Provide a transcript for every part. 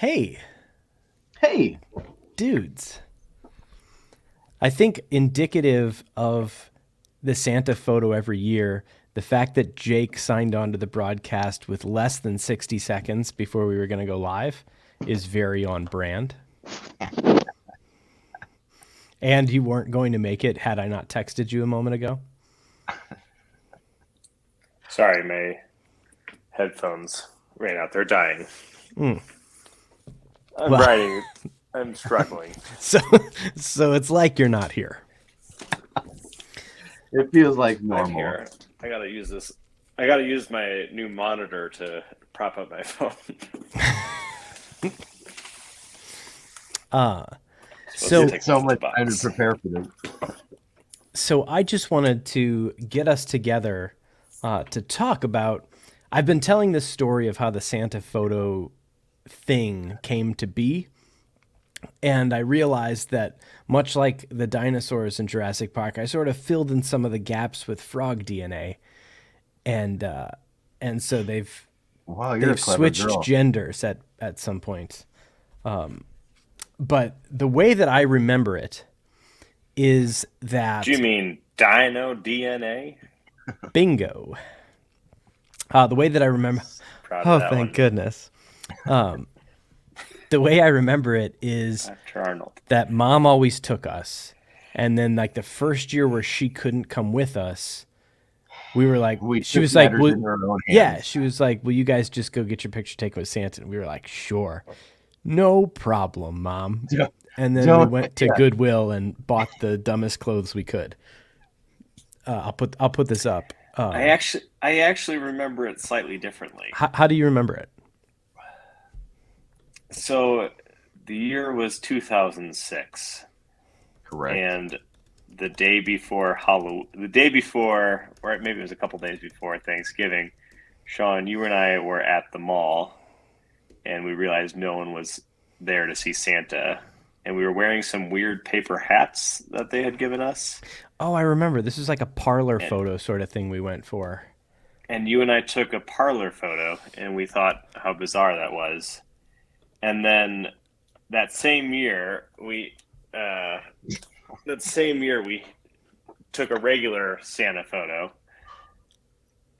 Hey, Hey, dudes. I think indicative of the Santa photo every year, the fact that Jake signed on to the broadcast with less than 60 seconds before we were going to go live is very on brand. And you weren't going to make it had I not texted you a moment ago. Sorry, my headphones ran out. They're dying. Mm. I'm Well, writing. I'm struggling. so so it's like you're not here. it feels like I'm normal. here. I gotta use this. I gotta use my new monitor to prop up my phone. So Take So this much box. time to prepare for this. so I just wanted to get us together to talk about. I've been telling this story of how the Santa photo thing came to be, and I realized that much like the dinosaurs in Jurassic Park, I sort of filled in some of the gaps with frog DNA, and and so Wow, you're a they've clever switched girl. genders at some point. But the way that I remember it is Do you that mean Dino DNA? bingo. The way that I remember, Proud of oh, that thank one. goodness. The way I remember it is After Arnold. that mom always took us. And then, like, the first year where she couldn't come with us, we were like, We she took was like, matters well, in our own yeah, hands. she was like, will you guys just go get your picture taken with Santa? And we were like, sure. No problem, mom. Don't, And then we don't- went to yeah, Goodwill and bought the dumbest clothes we could. I'll put this up. I actually remember it slightly differently. How do you remember it? So the year was 2006. correct. And the day before the day before, or maybe it was a couple days before Thanksgiving, Shaun, you and I were at the mall, and we realized no one was there to see Santa, and we were wearing some weird paper hats that they had given us, Oh, I remember. This was like a parlor and, photo sort of thing we went for. and you and I took a parlor photo, and we thought how bizarre that was. And then that same year, uh, we took a regular Santa photo.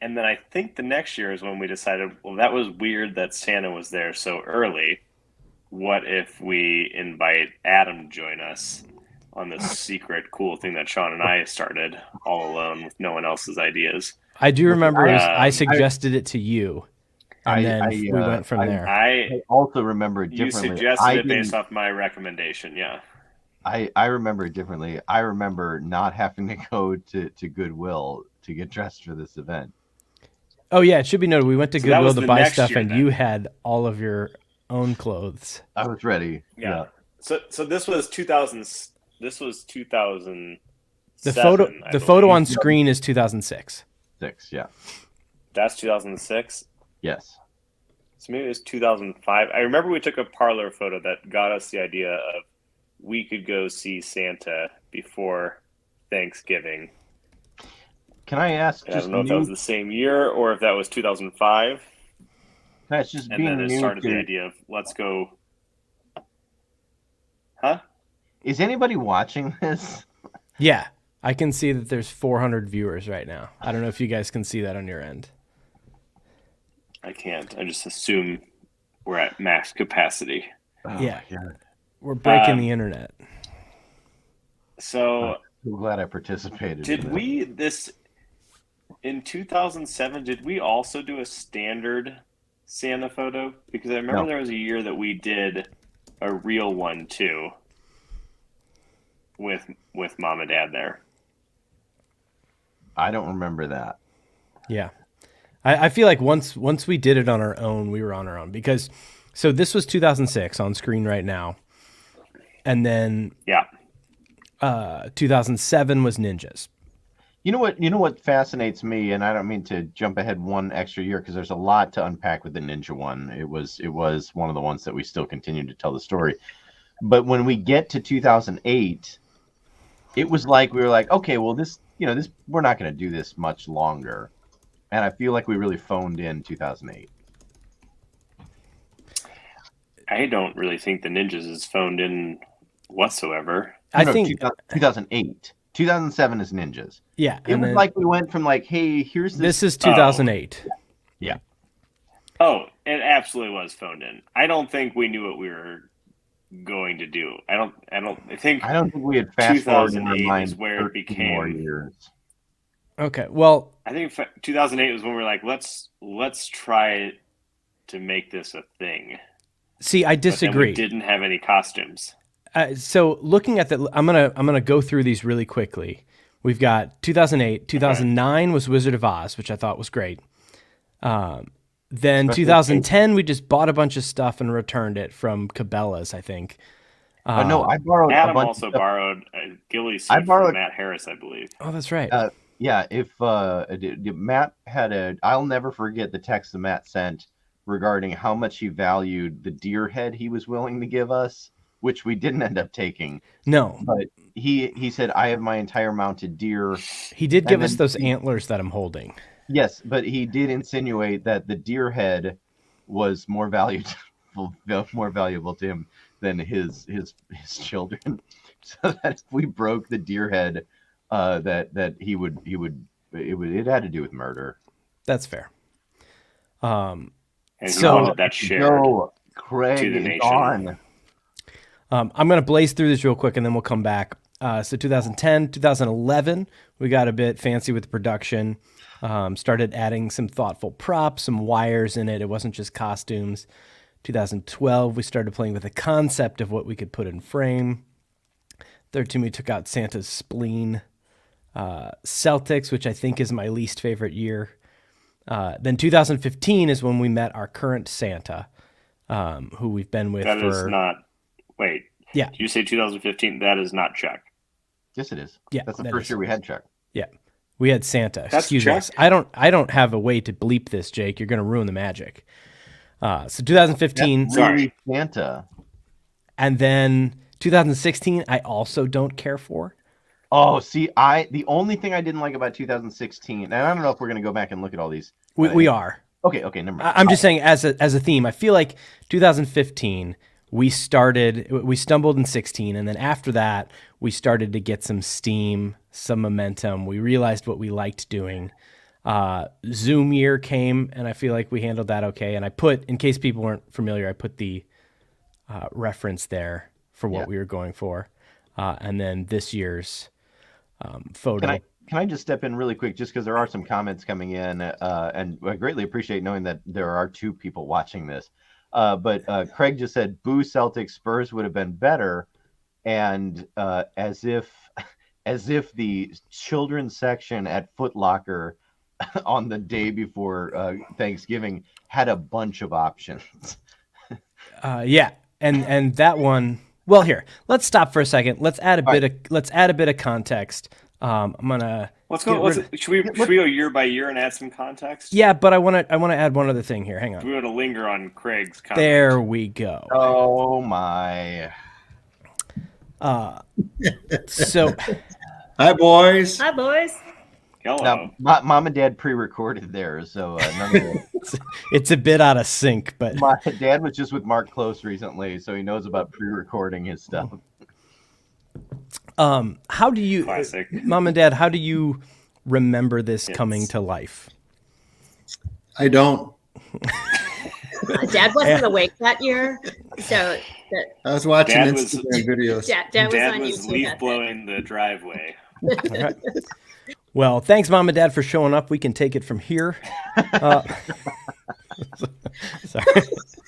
And then I think the next year is when we decided, well, that was weird that Santa was there so early. What if we invite Adam to join us on this secret cool thing that Shaun and I started all alone with no one else's ideas? I do Listen, remember I Um, suggested it to you, and I, then I, we went from there. I I also remember it You differently. suggested it based off my recommendation, yeah. I remember it differently. I remember not having to go to Goodwill to get dressed for this event. Oh yeah, it should be noted we went to So that Goodwill was to the buy next stuff, year and then. you had all of your own clothes. I was ready. Yeah. So this was 2000. This was 2007. The photo I the photo on believe. screen is 2006. 6, yeah. That's 2006. Yes. So maybe it was 2005. I remember we took a parlor photo that got us the idea of we could go see Santa before Thanksgiving. Can I ask And I just don't know if that was the same year or if that was 2005. that's just And being then it new started the to, idea of let's go. Huh? is anybody watching this? Yeah, I can see that there's 400 viewers right now. I don't know if you guys can see that on your end. I can't. I just assume we're at max capacity. Oh, Yeah. my God. We're breaking Um, the internet. So I'm so glad I participated. did in we this in 2007? Did we also do a standard Santa photo? Because I remember No. there was a year that we did a real one too, with mom and dad there. I don't remember that. Yeah. I feel like once we did it on our own, we were on our own because so this was 2006 on screen right now. And then Yeah. 2007 was Ninjas. You know what fascinates me, and I don't mean to jump ahead one extra year because there's a lot to unpack with the Ninja one. It was one of the ones that we still continue to tell the story. But when we get to 2008, it was like we were like, okay, well this we're not going to do this much longer. And I feel like we really phoned in 2008. I don't really think the Ninjas is phoned in whatsoever. I No, think 2008. 2007 is Ninjas. yeah, It and was then like we went from like, hey, here's this this. is 2008. Yeah. Oh, it absolutely was phoned in. I don't think we knew what we were going to do. I think I don't think we had fast forwarded in our 2008 is mind where it 13 more became. years. Okay, well, I think 2008 was when we were like, let's try to make this a thing. see, I But then we disagree. didn't have any costumes. So looking at the, I'm gonna go through these really quickly. We've got 2008, 2009 was Wizard of Oz, which I thought was great. Then Especially 2010, we just bought a bunch of stuff and returned it from Cabela's, I think. No, I borrowed a Adam bunch also of stuff. borrowed a ghillie I suit borrowed- from Matt Harris, I believe. Oh, that's right. Yeah, if Matt had I'll never forget the text that Matt sent regarding how much he valued the deer head he was willing to give us, which we didn't end up taking. No, But he said, I have my entire mounted deer. he did give us then- those antlers that I'm holding. Yes, but he did insinuate that the deer head was more valuable to him than his children. So that if we broke the deer head, that it had to do with murder. That's fair. And he So- wanted that shared. Go, Craig, to the it's nation. on. I'm going to blaze through this real quick and then we'll come back. So 2010, 2011, we got a bit fancy with the production. Started adding some thoughtful props, some wires in it. It wasn't just costumes. 2012, we started playing with the concept of what we could put in frame. 13, we took out Santa's spleen. Celtics, which I think is my least favorite year. Then 2015 is when we met our current Santa, who we've been with That for... is not. Wait. Yeah. Did you say 2015? That is not Chuck. Yes, it is. Yeah, That's the that first is. year we had Chuck. Yeah. We had Santa. That's Excuse Chuck? us. I don't have a way to bleep this, Jake. You're going to ruin the magic. So 2015, That's really Sorry. Santa. and then 2016, I also don't care for. Oh, see, the only thing I didn't like about 2016, and I don't know if we're going to go back and look at all these. We are. Okay, never mind. I'm just saying as a theme. I feel like 2015 we stumbled in 16, and then after that we started to get some steam, some momentum. We realized what we liked doing. Zoom year came, and I feel like we handled that okay. And I put, in case people weren't familiar, I put the reference there for what we were going for, and then this year's photo. Can I just step in really quick, just because there are some comments coming in, and I greatly appreciate knowing that there are two people watching this. But Craig just said, "Boo Celtics, Spurs would have been better," and as if the children's section at Foot Locker on the day before Thanksgiving had a bunch of options. Yeah, and that one. Well, here, let's stop for a second. Let's add a bit of context. I'm gonna. Should we go year by year and add some context? Yeah, but I want to add one other thing here. Hang on. We want to linger on Craig's comment. There we go. Oh my! So, Hi, boys. Hi, boys. Hello. Now, Mom and Dad pre-recorded theirs, so none of it. it's a bit out of sync, but My dad was just with Mark Close recently, so he knows about pre-recording his stuff. how do you, Classic. Mom and Dad? How do you remember this coming to life? I don't. Dad wasn't awake that year, so I was watching Dad was- Instagram videos. Dad was Dad on was YouTube. leaf that day. blowing the driveway. All right. Well, thanks, Mom and Dad, for showing up. We can take it from here. Sorry.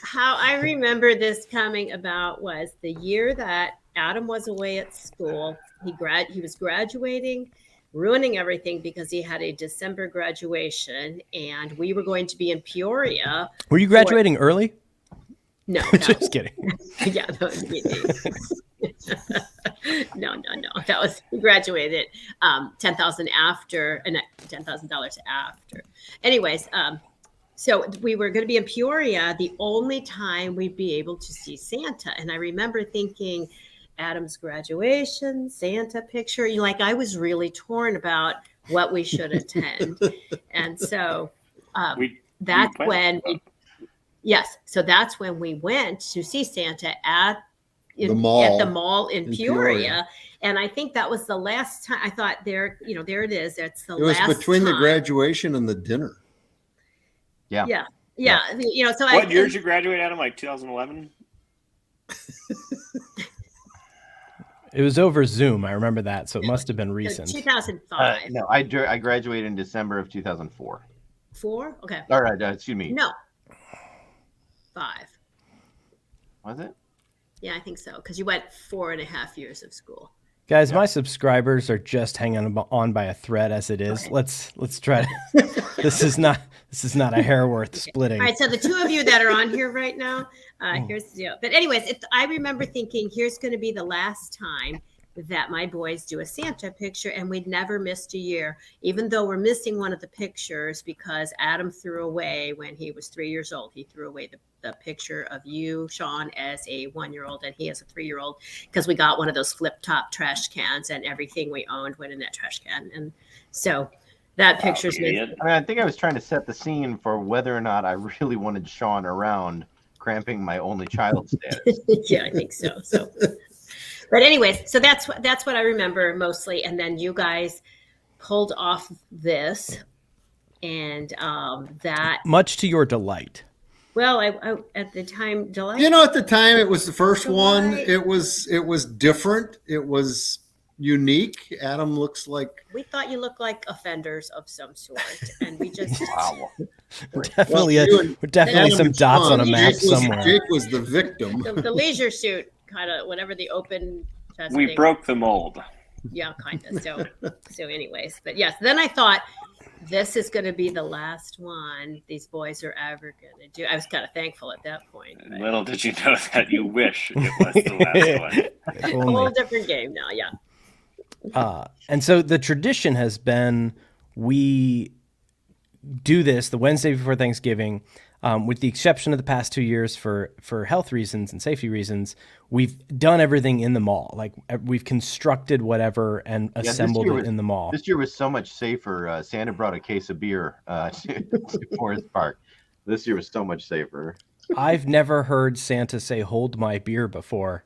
How I remember this coming about was the year that Adam was away at school. He was graduating, ruining everything because he had a December graduation, and we were going to be in Peoria. Were you graduating early? No, Just kidding. yeah, that was no. That was he graduated $10,000 after, and $10,000 after. Anyways, so we were going to be in Peoria. The only time we'd be able to see Santa, and I remember thinking, Adam's graduation, Santa picture. Like I was really torn about what we should attend, and so We that's planned when that. Yes. So that's when we went to see Santa at The mall at the mall in in Peoria. Peoria. And I think that was the last time. I thought there it is. That's the It was last between the time. graduation and the dinner. Yeah. Yeah. Yeah. You know, so What year did you graduate, Adam? Like 2011? It was over Zoom. I remember that, so it must have been recent. 2005. No, I graduated in December of 2004. 4? Okay. All right, excuse me. No. 5. Was it? Yeah, I think so. Because you went 4.5 years of school. Guys, my subscribers are just hanging on by a thread as it is. Okay. Let's try to. This is not a hair worth splitting. All right, so the two of you that are on here right now, here's the deal. But anyways, I remember thinking, here's going to be the last time that my boys do a Santa picture, and we'd never missed a year, even though we're missing one of the pictures because Adam threw away when he was 3 years old. He threw away the picture of you, Shaun, as a 1-year-old, and he as a 3-year-old, because we got one of those flip top trash cans, and everything we owned went in that trash can. And so that picture's Idiot. I mean, I think I was trying to set the scene for whether or not I really wanted Shaun around, cramping my only child status. Yeah, I think so. So, but anyways, so that's what I remember mostly. And then you guys pulled off this, and that. Much to your delight. Well, I at the time, July. You know, at the time, it was the first one. July. It was different. It was unique. Adam looks like We thought you looked like offenders of some sort, and we just. Wow. Definitely, Well, you and definitely Adam some and dots Shaun, on a map somewhere. Jake was the victim. The leisure suit, kind of whatever the open. chest We thing. broke the mold. Yeah, kind of. So anyways, but yes, then I thought this is going to be the last one these boys are ever going to do. I was kind of thankful at that point. But Little did you know that you wish it was the last one. If a only. whole different game now. Yeah. And so the tradition has been we do this the Wednesday before Thanksgiving, with the exception of the past 2 years for health reasons and safety reasons. We've done everything in the mall. Like we've constructed whatever and assembled it in the mall. This year was so much safer. Santa brought a case of beer to Forest Park. This year was so much safer. I've never heard Santa say "Hold my beer" before,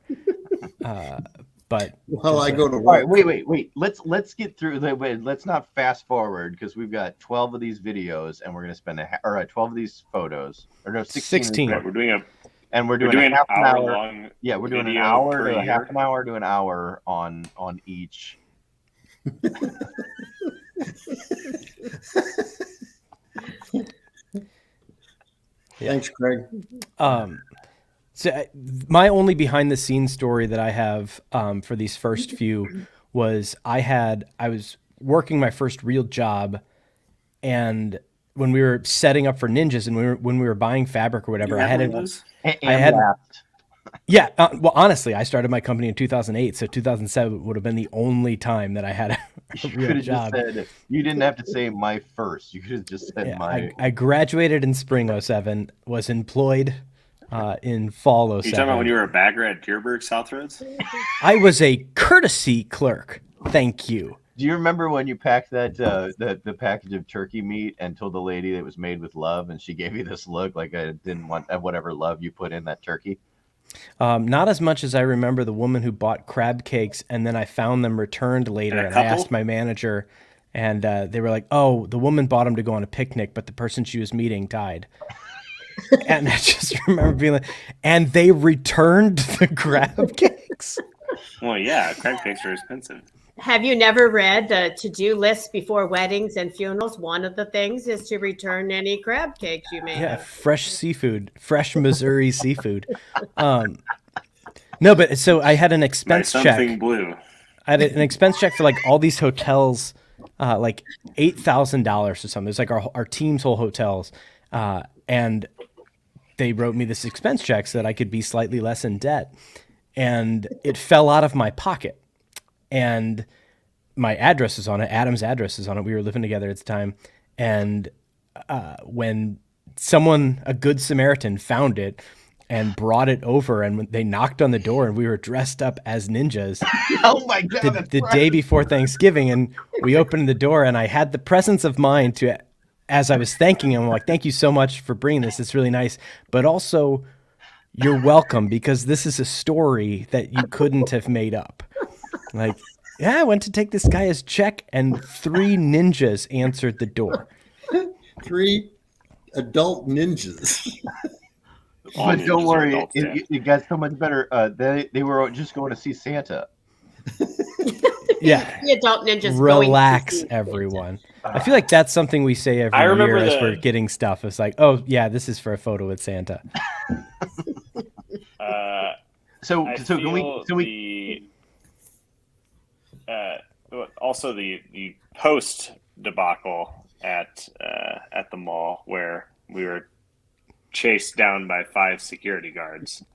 but Well, I go to All work. right, wait. Let's get through. Let's not fast forward because we've got 12 of these videos and we're going to spend 12 of these photos. Or no, 16. Right, we're doing And we're doing a half an hour hour. long. Yeah, we're doing an video hour per to a year. half an hour to an hour on each. Thanks, Craig. My only behind the scenes story that I have for these first few was I was working my first real job, and when we were setting up for Ninjas and when we were buying fabric or whatever, I had one of those? And I had- laughed. yeah. Well, honestly, I started my company in 2008, so 2007 would have been the only time that I had a You real could have just job. said, you didn't have to say my first. You could have just said Yeah, my. I graduated in spring 07, was employed in fall You talking about 07. when you were a bagger at Deerberg South Roads? I was a courtesy clerk. Thank you. Do you remember when you packed the package of turkey meat and told the lady that it was made with love, and she gave you this look like I didn't want whatever love you put in that turkey? Not as much as I remember the woman who bought crab cakes and then I found them returned later, And a and I couple? asked my manager, and they were like, "Oh, the woman bought them to go on a picnic, but the person she was meeting died." And I just remember being like, and they returned the crab cakes. Well, yeah, crab cakes are expensive. Have you never read the to-do list before weddings and funerals? One of the things is to return any crab cakes you may Yeah, have. fresh seafood, fresh Missouri seafood. No, but so I had an By expense something check. blue. I had an expense check for like all these hotels, like $8,000 or something. It's like our team's whole hotels, and they wrote me this expense check so that I could be slightly less in debt, and it fell out of my pocket, and my address is on it. Adam's address is on it. We were living together at the time, and when a good Samaritan, found it and brought it over, and when they knocked on the door, and we were dressed up as ninjas Oh my god! the day before Thanksgiving, and we opened the door, and I had the presence of mind to as I was thanking him, I'm like, thank you so much for bringing this. It's really nice. But also, you're welcome, because this is a story that you couldn't have made up. Like, yeah, I went to take this guy his check, and 3 ninjas answered the door. 3 adult ninjas. All But ninjas don't are worry, adults, Dan. it got so much better. They were just going to see Santa. Yeah. The adult ninjas Relax, going to see everyone. I feel like that's something we say every I remember year as the- we're getting stuff. It's like, oh, yeah, this is for a photo with Santa. So I so can we feel so we also the post debacle at the mall where we were chased down by 5 security guards.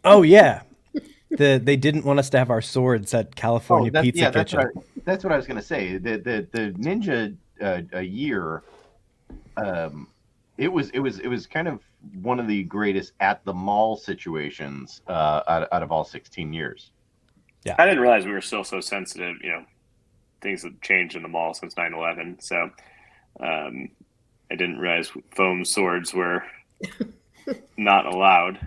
Oh, yeah. They didn't want us to have our swords at California Pizza that's Kitchen. that's what I was going to say. The Ninja a year, it was kind of one of the greatest at the mall situations out of all 16 years. I didn't realize we were still so sensitive. You know, things have changed in the mall since 9/11. So I didn't realize foam swords were not allowed.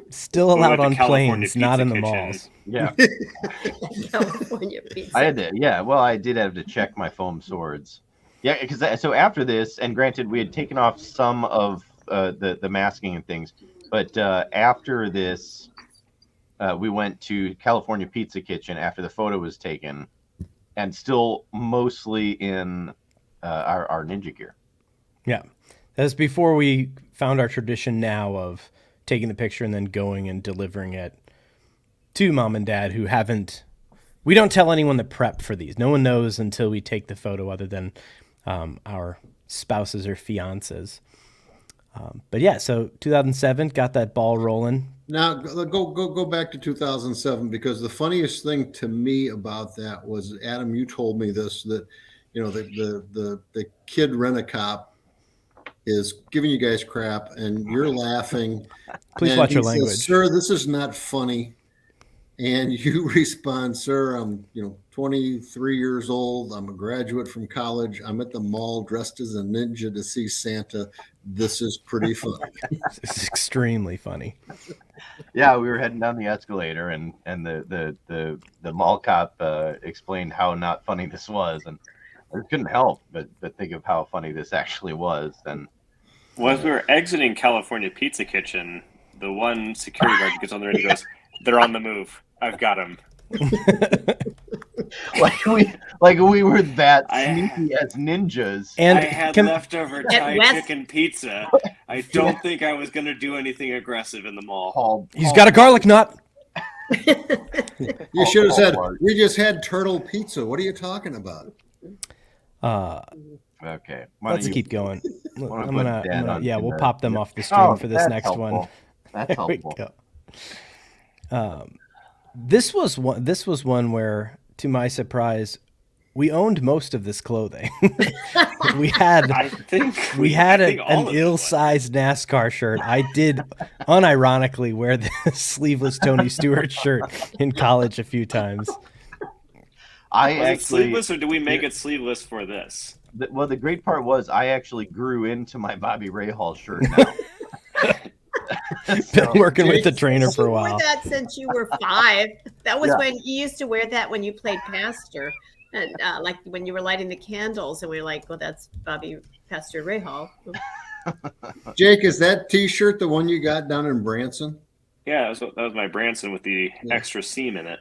Still When we allowed went on to California planes, not Pizza in the Kitchen, malls. Yeah, California pizza. I had to. Yeah, well, I did have to check my foam swords. Yeah, because so after this, and granted, we had taken off some of the masking and things, but after this, we went to California Pizza Kitchen after the photo was taken, and still mostly in our ninja gear. Yeah. That's before we found our tradition now of taking the picture and then going and delivering it to mom and dad, who haven't. We don't tell anyone the prep for these. No one knows until we take the photo, other than our spouses or fiancés. But yeah, so 2007 got that ball rolling. Now go back to 2007, because the funniest thing to me about that was, Adam, you told me this, that the kid rent-a-cop is giving you guys crap and you're laughing. Please and watch he your says, language. "Sir, this is not funny." And you respond, "Sir, I'm 23 years old. I'm a graduate from college. I'm at the mall dressed as a ninja to see Santa. This is pretty funny." It's extremely funny. Yeah, we were heading down the escalator, and the mall cop explained how not funny this was, and I couldn't help but think of how funny this actually was. And Well, as we were exiting California Pizza Kitchen, the one security guard gets on the radio and goes, "They're on the move. I've got them." like we were that I- sneaky as ninjas. And I had can- leftover Thai West- chicken pizza. I don't think I was going to do anything aggressive in the mall. he's got a garlic knot. You should have said, Walmart. "We just had turtle pizza. What are you talking about?" Okay, why Let's don't you- keep going. wanna I'm put gonna, Dan on yeah, to we'll the- pop them off the stream Oh, for this that's next helpful. one. That's There we helpful. go. This was one where, to my surprise, we owned most of this clothing. we had I think an all of it was. ill-sized NASCAR shirt. I did unironically wear the sleeveless Tony Stewart shirt in college a few times. I Was it actually, sleeveless, or do we make it sleeveless for this? well, the great part was I actually grew into my Bobby Rahal shirt now. Been working with the trainer for a You wore while. that since you were 5. That was Yeah. when you used to wear that when you played pastor, and like when you were lighting the candles, and we were like, "Well, that's Bobby Pastor Rahal." Jake, is that T-shirt the one you got down in Branson? Yeah, that was my Branson with the extra seam in it.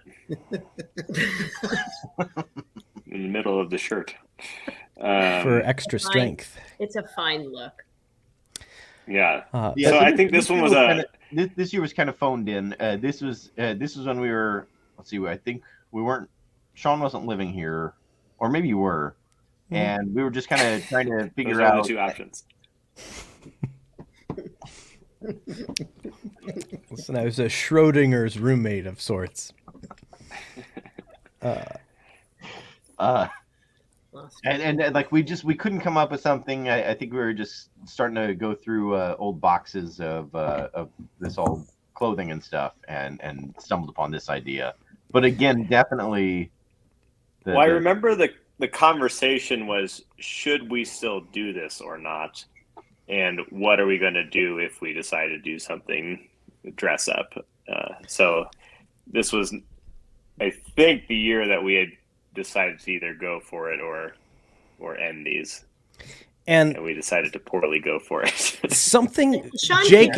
In the middle of the shirt. For extra strength. It's a fine look. Yeah. Yeah, So I think this one was this year was kind of phoned in. This was when we were. Let's see. I think we weren't. Shaun wasn't living here, or maybe you were, and we were just kind of trying to those figure are out. the two options. Listen, I was a Schrodinger's roommate of sorts. And like we couldn't come up with something. I think we were just starting to go through old boxes of this old clothing and stuff, and stumbled upon this idea. But again, definitely. Well, I remember the the conversation was, should we still do this or not? And what are we going to do if we decide to do something, dress up? So this was, I think, the year that we had decided to either go for it or end these. And we decided to poorly go for it. something Shaun, Jake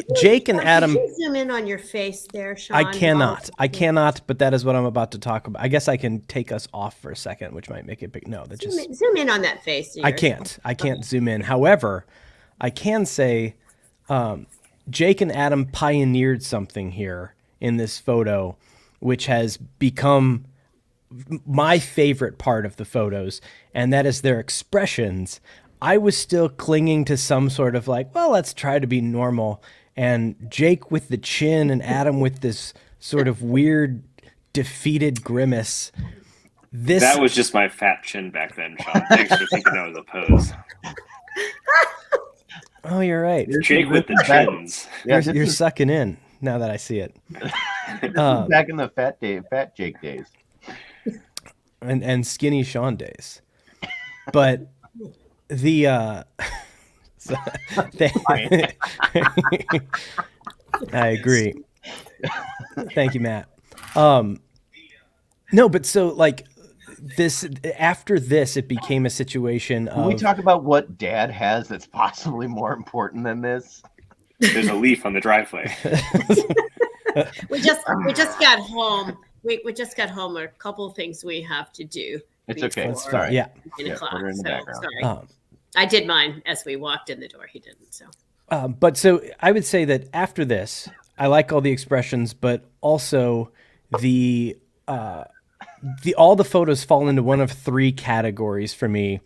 and Shaun, Adam. Can you zoom in on your face there, Shaun? I cannot, but that is what I'm about to talk about. I guess I can take us off for a second, which might make it big. No, that just zoom in on that face. I can't zoom in. However, I can say Jake and Adam pioneered something here in this photo, which has become my favorite part of the photos, and that is their expressions. I was still clinging to some sort of like, well, let's try to be normal. And Jake with the chin and Adam with this sort of weird, defeated grimace. That was just my fat chin back then, Shaun. Thanks for thinking that was a pose. Oh, you're right. Jake with the chins. Yeah, You're sucking in now that I see it. Back in the fat Jake days. And skinny Shaun days. But the I agree. Thank you, Matt. No, but so like this after this, it became a situation Can of we talk about what Dad has that's possibly more important than this? There's a leaf on the driveway. We just got home. We just got home. A couple of things we have to do. It's okay. It's fine. Yeah. 9 o'clock. Put her in the background. Sorry. I did mine as we walked in the door. He didn't. So. But so I would say that after this, I like all the expressions, but also the all the photos fall into one of three categories for me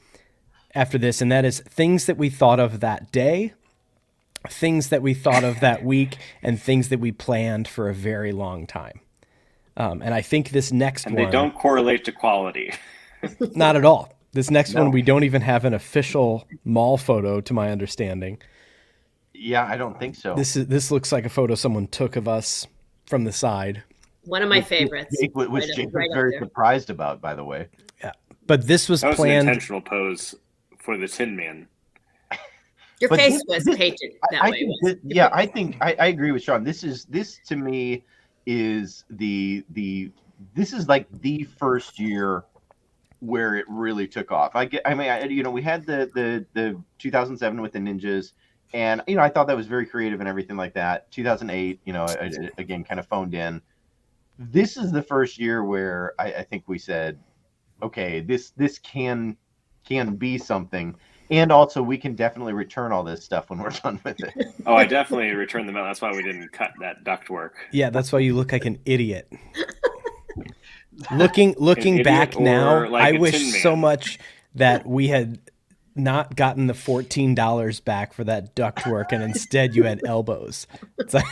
after this, and that is things that we thought of that day, things that we thought of that week, and things that we planned for a very long time. And I think this next one... And they don't correlate to quality. Not at all. This next one, we don't even have an official mall photo, to my understanding. Yeah, I don't think so. This looks like a photo someone took of us from the side. One of my favorites. Jake was very surprised about, by the way. Yeah, but this was That was planned. an intentional pose for the Tin Man. Your face was painted that way. I think I agree with Shaun. This to me is this is like the first year where it really took off. We had the 2007 with the ninjas, and I thought that was very creative and everything like that. 2008, again, kind of phoned in. This is the first year where I think we said, okay, this can be something. And also, we can definitely return all this stuff when we're done with it. Oh, I definitely returned them out. That's why we didn't cut that ductwork. Yeah, that's why you look like an idiot. Looking back now, like I wish Tin Man. so much that we had not gotten the $14 back for that ductwork, and instead you had elbows. It's like,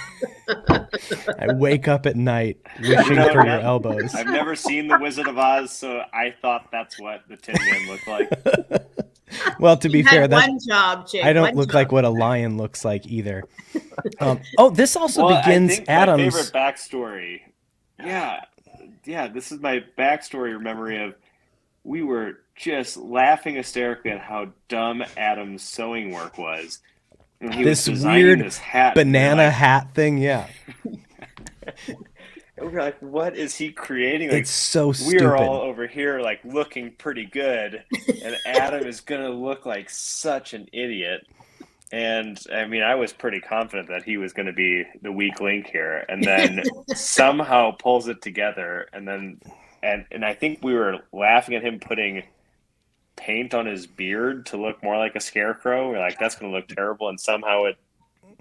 I wake up at night wishing for your elbows. I've never seen The Wizard of Oz, so I thought that's what the Tin Man looked like. Well, to be fair, one job, Jake. I don't look like what a lion looks like either. This also begins I think Adam's my favorite backstory. Yeah, this is my backstory memory of we were just laughing hysterically at how dumb Adam's sewing work was. And he this was designing weird this hat, banana hat thing. Yeah, and we're like, what is he creating? Like, it's so stupid. we're all over here like looking pretty good, and Adam is gonna look like such an idiot. And I mean, I was pretty confident that he was going to be the weak link here, and then somehow pulls it together. And I think we were laughing at him putting paint on his beard to look more like a scarecrow. We're like, that's going to look terrible. And somehow it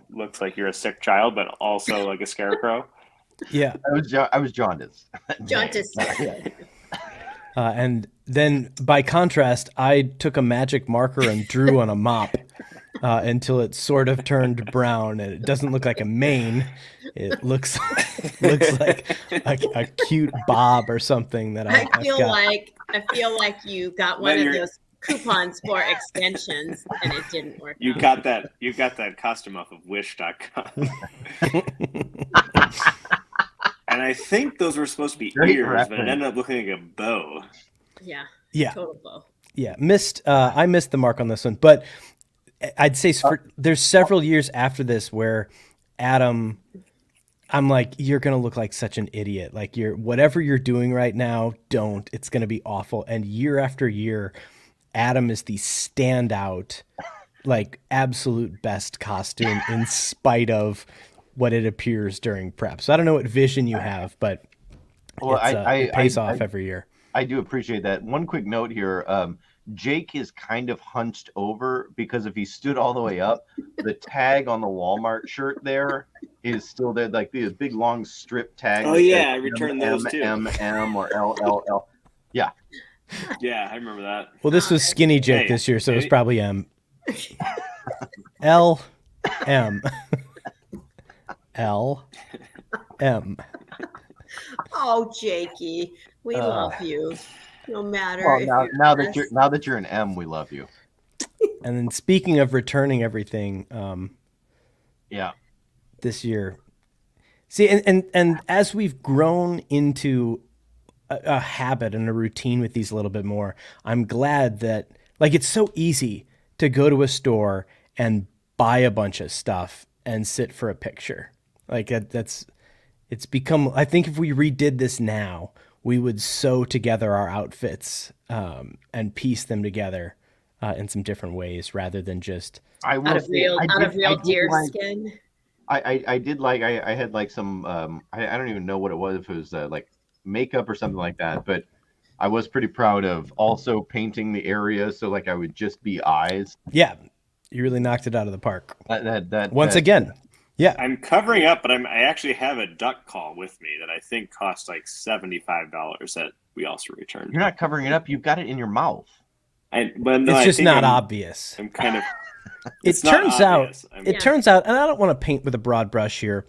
looks like you're a sick child, but also like a scarecrow. Yeah, I was jaundiced. Jaundice. And then by contrast, I took a magic marker and drew on a mop until it sort of turned brown, and it doesn't look like a mane. It looks like a cute bob or something that I feel like you got one of those coupons for extensions and it didn't work. You got that costume off of wish.com. And I think those were supposed to be ears, but it ended up looking like a bow. Yeah. Yeah. Total bow. Yeah, missed. I missed the mark on this one, but I'd say there's several years after this where Adam, I'm like, you're gonna look like such an idiot. Like whatever you're doing right now, don't. It's gonna be awful. And year after year, Adam is the standout, like absolute best costume in spite of what it appears during prep. So I don't know what vision you have, but Well, it pays off every year. I do appreciate that. One quick note here. Jake is kind of hunched over because if he stood all the way up, the tag on the Walmart shirt there is still there, like the big long strip tag. Oh yeah, I returned those too. M or LLL. Yeah. Yeah, I remember that. Well, this was skinny Jake Hey, this year, so it was hey. probably M. L M L M. Oh, Jakey, we love you. No matter Well, if now you're that you're an M, we love you. And then speaking of returning everything, Yeah. this year, see, and as we've grown into a habit and a routine with these a little bit more, I'm glad that like it's so easy to go to a store and buy a bunch of stuff and sit for a picture. Like it's become. I think if we redid this now, we would sew together our outfits and piece them together in some different ways rather than just. I will out of say, real I out did- of real I did deer like- skin. I did like I had like some I don't even know what it was, if it was like makeup or something like that, but I was pretty proud of also painting the area so like I would just be eyes. Yeah, you really knocked it out of the park. Once Again, yeah. I'm covering up, but I actually have a duck call with me that I think cost like $75 that we also returned. You're not covering it up, you've got it in your mouth. But no, It's I just think not I'm obvious. I'm kind of. It It's not turns obvious. out, I'm- it Yeah. turns out, and I don't want to paint with a broad brush here,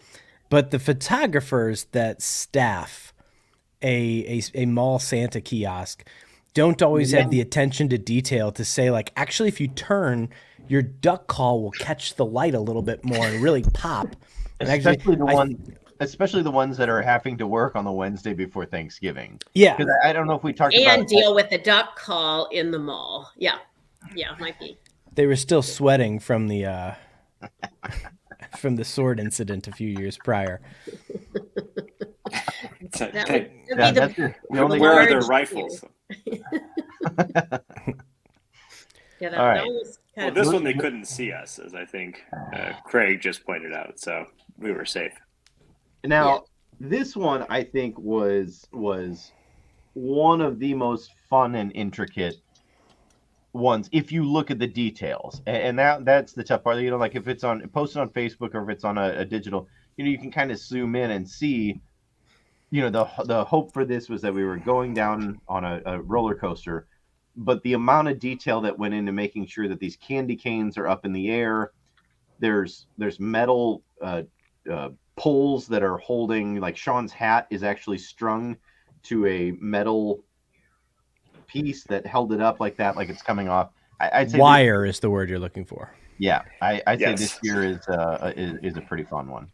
but the photographers that staff a mall Santa kiosk don't always have the attention to detail to say like, actually, if you turn, your duck call will catch the light a little bit more and really pop. And Especially actually, especially the ones that are having to work on the Wednesday before Thanksgiving. yeah, Because I don't know if we talked about And deal with the duck call in the mall. Yeah, might be. they were still sweating from the from the sword incident a few years prior. That Thank- would Yeah, be that's the, the only Where are their large rifles? yeah, that, All right. that was Well, kind this of one they couldn't see us, as I think Craig just pointed out, so we were safe. Now, this one I think was one of the most fun and intricate ones if you look at the details. And that's the tough part. You know, like if it's posted on Facebook or if it's on a digital, you know, you can kind of zoom in and see. You know, the hope for this was that we were going down on a roller coaster, but the amount of detail that went into making sure that these candy canes are up in the air. There's metal poles that are holding, like Shaun's hat is actually strung to a metal piece that held it up like that, like it's coming off. I'd say Wire is the word you're looking for. I'd say Yes. this year is a pretty fun one.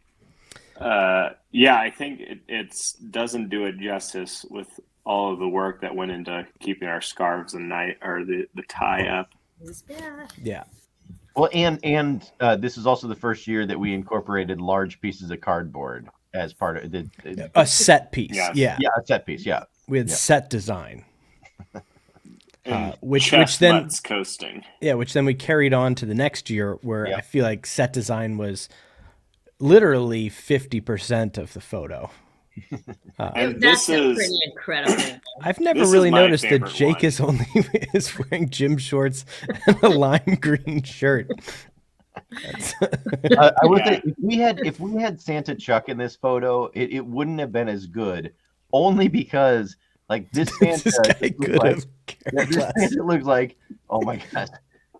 Yeah, I think it doesn't do it justice with all of the work that went into keeping our scarves and the tie up. Yeah. Well, and this is also the first year that we incorporated large pieces of cardboard as part of A set piece. Yes. Yeah. a set piece. Yeah, We had set design. And Which then chestnuts coasting. which then we carried on to the next year where Yeah. I feel like set design was literally 50% of the photo. And That's this a is pretty incredible. I've never This is really my noticed that favorite Jake one. is only is wearing gym shorts and a lime green shirt. I would Yeah. say if we had Santa Chuck in this photo, it wouldn't have been as good, only because like this Santa This guy looks could like, have yeah, cared this less. Santa looks like, oh my god,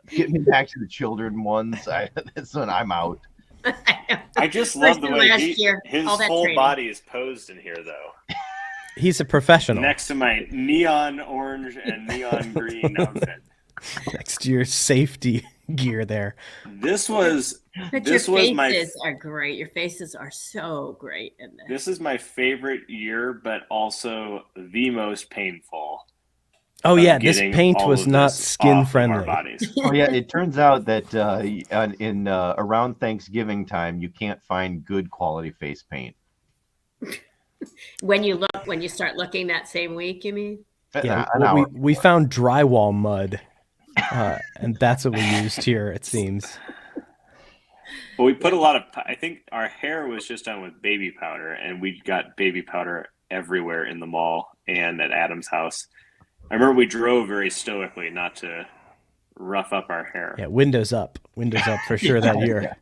get me back to the children ones. This one I'm out. I just love the Versus way last year, his all that whole training. body is posed in here, though. He's a professional. Next to my neon orange and neon green outfit. Next to your safety gear there. This was But this your was faces my are great. Your faces are so great in this. this is my favorite year, but also the most painful Oh of yeah, this getting paint all was of not this skin off of our friendly. bodies. Oh yeah, it turns out that in around Thanksgiving time, you can't find good quality face paint. When you start looking that same week, you mean? Yeah, An well, hour. we found drywall mud, and that's what we used here. It seems. But we put a lot of. I think our hair was just done with baby powder, and we got baby powder everywhere in the mall and at Adam's house. I remember we drove very stoically not to rough up our hair. Yeah, windows up for sure that year.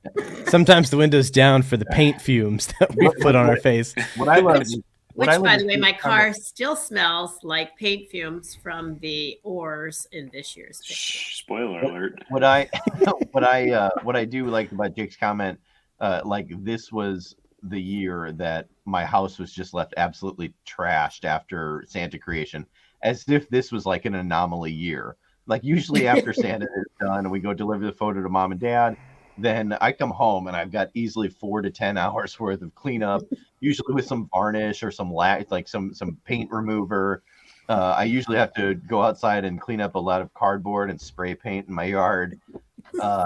Sometimes the windows down for the paint fumes that we put on our face. What I love is Which, what I love by is the way, this my kind car still smells like paint fumes from the ores in this year's picture. Shh, spoiler alert. what I what I do like about Jake's comment, like this was the year that my house was just left absolutely trashed after Santa creation, as if this was like an anomaly year. Like usually after Santa is done and we go deliver the photo to mom and dad, then I come home and I've got easily 4 to 10 hours worth of cleanup, usually with some varnish or some like some paint remover. I usually have to go outside and clean up a lot of cardboard and spray paint in my yard.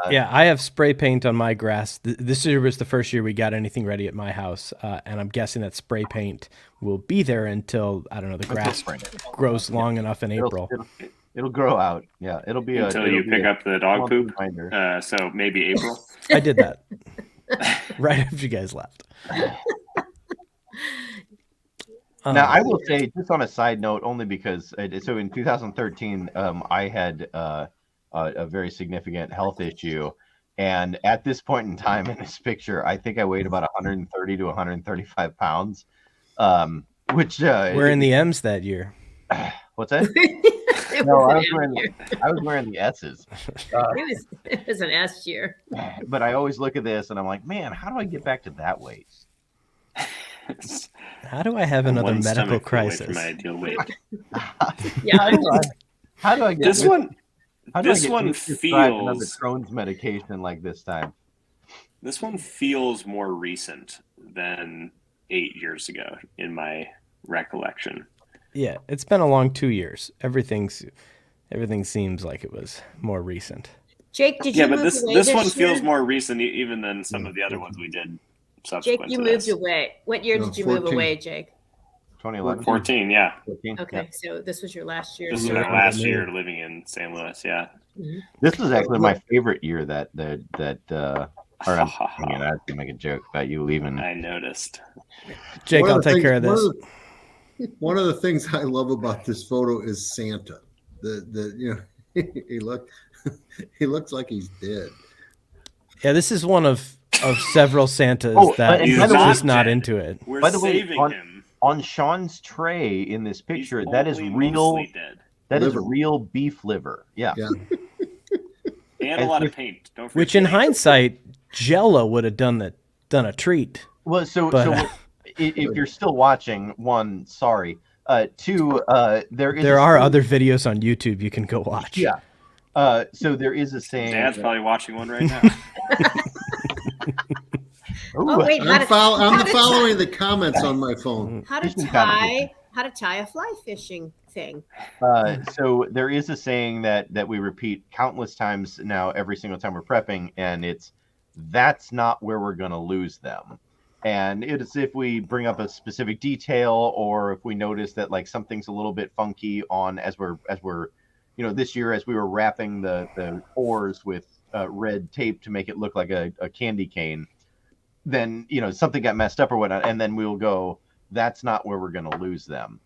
Yeah, I have spray paint on my grass. This year was the first year we got anything ready at my house, and I'm guessing that spray paint will be there until, I don't know, the Until grass spring. grows long enough in April. It'll grow out. Yeah, it'll be Until you pick up the dog poop. reminder. So maybe April. I did that right after you guys left. Now, I will say, just on a side note, only because so in 2013, I had a very significant health issue, and at this point in time in this picture, I think I weighed about 130 to 135 pounds, which we're in the M's that year. What's that? No, I was wearing the S's. It was an S year. But I always look at this and I'm like, man, how do I get back to that weight? How do I have another One medical stomach away crisis? from my ideal weight. Yeah, How do I get This one, how do I this get one prescribed another feels. Crohn's medication like this time? This one feels more recent than 8 years ago in my recollection. Yeah, it's been a long 2 years. Everything seems like it was more recent. Jake, did you Yeah, but move this away this this one year? feels more recent even than some of the other ones we did Jake, subsequent you to moved this. away. What year did you move 14. away, Jake? 2011. 14, yeah. 14. Okay, so this was your last year. This is Yeah. our last year living in St. Louis, yeah. This was actually my favorite year that or I'm thinking I was gonna make a joke about you leaving. I noticed. Jake, One I'll of the take care of things- this. One of the things I love about this photo is Santa. He looks like he's dead. Yeah, this is one of several Santas Oh, that and is by the way- just not dead. into it. We're By the way, saving him. On Sean's tray in this He's picture, that is only real. mostly dead. That is Liver. real beef liver. Yeah. Yeah. And a lot of paint. Don't forget. Which, in hindsight, Jello would have done a treat. Well, so But, if you're still watching, one, sorry. Two, There are other videos on YouTube you can go watch. Yeah. So there is a saying. Dad's probably watching one right now. Oh wait, I'm following the comments on my phone. how to Just in competition. tie a fly fishing thing. So there is a saying that we repeat countless times now every single time we're prepping, and it's that's not where we're going to lose them. And it's if we bring up a specific detail or if we notice that like something's a little bit funky on as we're this year as we were wrapping the ores with red tape to make it look like a candy cane, then something got messed up or whatnot, and then we'll go, that's not where we're going to lose them.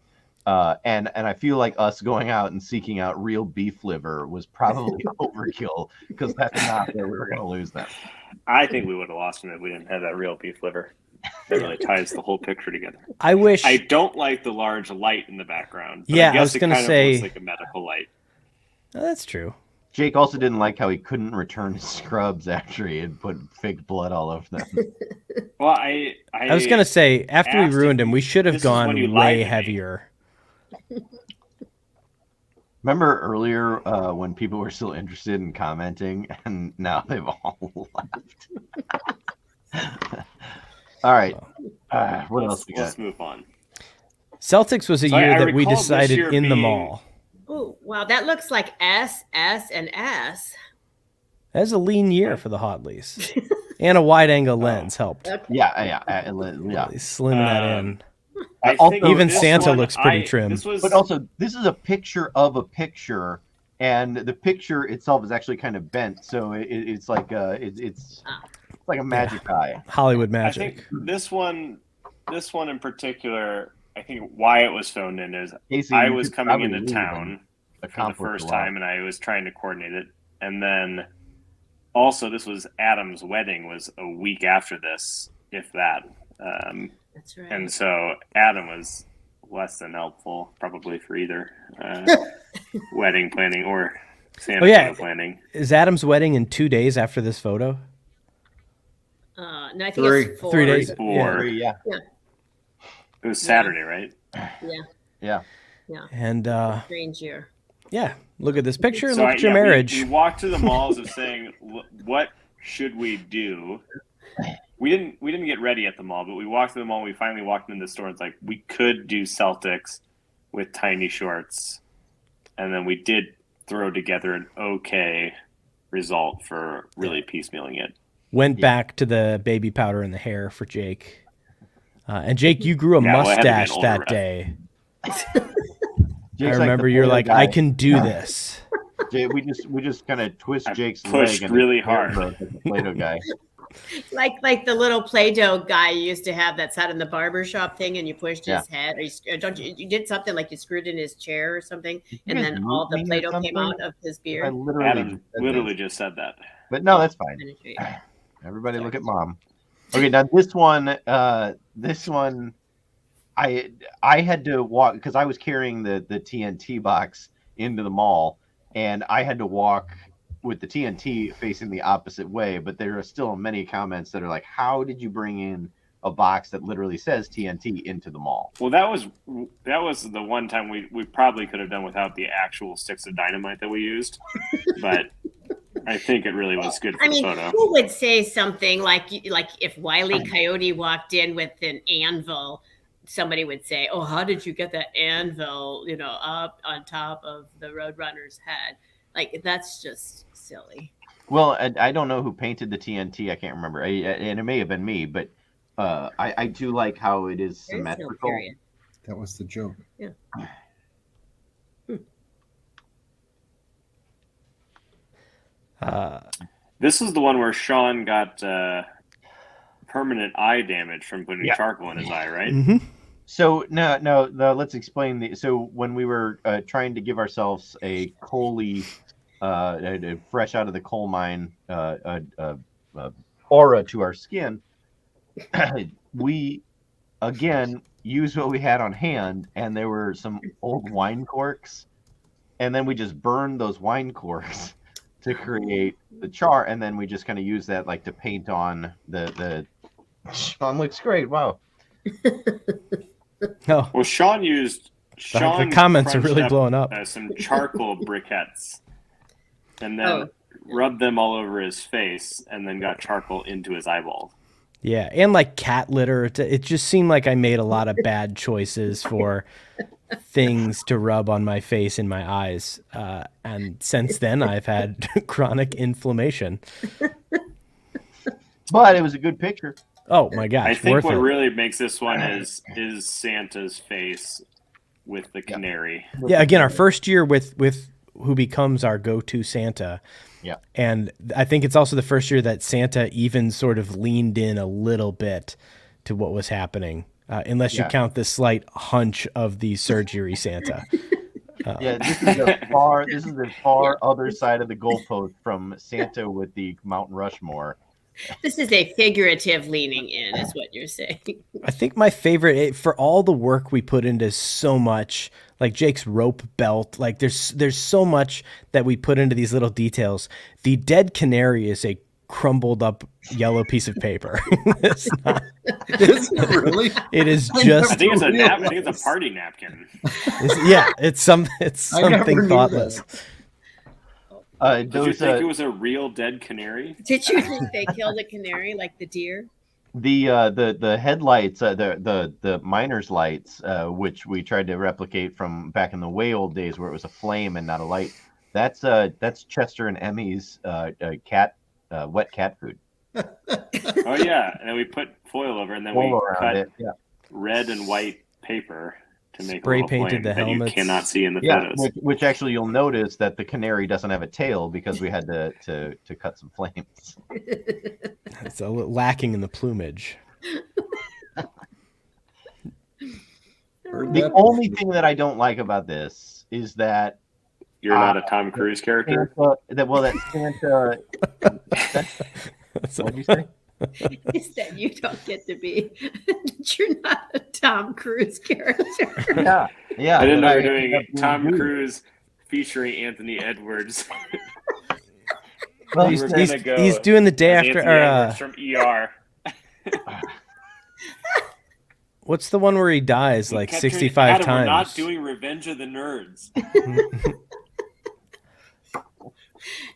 And I feel like us going out and seeking out real beef liver was probably overkill because that's not where we were going to lose them. I think we would have lost him if we didn't have that real beef liver. That really ties the whole picture together. I wish. I don't like the large light in the background. But Yeah, I guess was it gonna kind of say- looks like a medical light. Oh, that's true. Jake also didn't like how he couldn't return his scrubs after he had put fake blood all over them. Well, I I was gonna say after we asked ruined him, him, we should have "This is when you gone lied way to me." heavier. Remember earlier when people were still interested in commenting, and now they've all left. All right. What else we got? Let's move on. Celtics was a So I year that we recall this decided year in the being- mall. Oh, wow. That looks like S, S, and S. That's a lean year for the Hot Lease. And a wide angle Oh. lens helped. Okay. Yeah. Really slim that in. I Also, think Even this Santa one, looks pretty trim. This was But also, this is a picture of a picture, and the picture itself is actually kind of bent, so it's like it's like a magic eye. Hollywood I magic. think this one in particular. I think why it was phoned in is Casey, I you was could coming probably into leave town and for the accomplish first a lot. time, and I was trying to coordinate it. And then also, this was Adam's wedding was a week after this, if that. That's right. And so Adam was less than helpful, probably for either wedding planning or Santa photo planning. Is Adam's wedding in 2 days after this photo? No, I think it's 4. 3 days. Four. Yeah. It was Saturday, right? Yeah. And Strange year. yeah, look at this picture and So look at your marriage. We walked through the malls of saying, what should we do? We didn't get ready at the mall, but we walked through the mall. We finally walked into the store. And it's like we could do Celtics with tiny shorts, and then we did throw together an okay result for really piecemealing it. Went back to the baby powder in the hair for Jake. And Jake, you grew a Yeah, well, I had to get mustache older, that right? day. Jake's I like remember the you're Play-Doh like, guy. I can do this. We just kind of twist I Jake's pushed leg and really his hair hard. grows like the Play-Doh guy. Like the little Play-Doh guy you used to have that sat in the barber shop thing, and you pushed his head. Or you did something like you screwed in his chair or something, and guys then all the mute me or Play-Doh came something? out of his I beard. literally Adam said literally this. just said that. But no, that's fine. Penetrate. Everybody look at mom. Okay, now this one, I had to walk because I was carrying the TNT box into the mall, and I had to walk with the TNT facing the opposite way. But there are still many comments that are like, "How did you bring in a box that literally says TNT into the mall?" Well, that was the one time we probably could have done without the actual sticks of dynamite that we used, but I think it really was good for I the mean, photo. who would say something like if Wile E. Coyote walked in with an anvil, somebody would say, "Oh, how did you get that anvil, up on top of the Roadrunner's head?" Like that's just silly. Well, I don't know who painted the TNT. I can't remember, and it may have been me, but I do like how it is There is no symmetrical. period. That was the joke. This is the one where Shaun got permanent eye damage from putting Yeah. charcoal in his eye, right? Mm-hmm. So no, let's explain so when we were trying to give ourselves a coaly, fresh out of the coal mine aura to our skin, we again used what we had on hand, and there were some old wine corks, and then we just burned those wine corks to create the char, and then we just kind of use that like to paint on the. Shaun looks great. Wow. Oh, Well, Shaun the comments are crunched really up, blowing up. Some charcoal briquettes, and then Oh. rubbed them all over his face, and then got charcoal into his eyeball. Yeah, and like cat litter. It just seemed like I made a lot of bad choices for things to rub on my face and my eyes. And since then, I've had chronic inflammation. But it was a good picture. Oh my gosh, I think worth what it. really makes this one is Santa's face with the canary. Yeah, again, our first year with who becomes our go-to Santa. Yeah. And I think it's also the first year that Santa even sort of leaned in a little bit to what was happening, unless you Yeah. count the slight hunch of the surgery Santa. Yeah, this is the far other side of the goalpost from Santa with the Mount Rushmore. This is a figurative leaning in, is what you're saying. I think my favorite for all the work we put into so much, like Jake's rope belt, like there's so much that we put into these little details. The dead canary is a crumbled up yellow piece of paper. It's not, Is it really? it is I just think it's a Real nap. I think it's nice. a party napkin. it's I never something knew thoughtless. Did you think it was a real dead canary? Did you think they killed a canary like the deer? the headlights, the miner's lights, which we tried to replicate from back in the way old days where it was a flame and not a light. That's Chester and Emmy's cat wet cat food. Oh yeah, and then we put foil over, and then All we around cut it. Yeah. red and white paper to make a Spray little painted flame the that you helmets. cannot see in the Yeah, photos. which actually you'll notice that the canary doesn't have a tail because we had to cut some flames. It's a little lacking in the plumage. Heard The that only before. thing that I don't like about this is that You're not a Tom Cruise character. Santa. What'd you say? Is that you don't get to be, you're not a Tom Cruise character. Yeah. I didn't know that we were ended doing up being Tom you. Cruise featuring Anthony Edwards. Well, We were He's, gonna go he's doing the day as after. Anthony Edwards from ER. What's the one where he dies We like kept hearing, 65 Adam, times? We're not doing Revenge of the Nerds.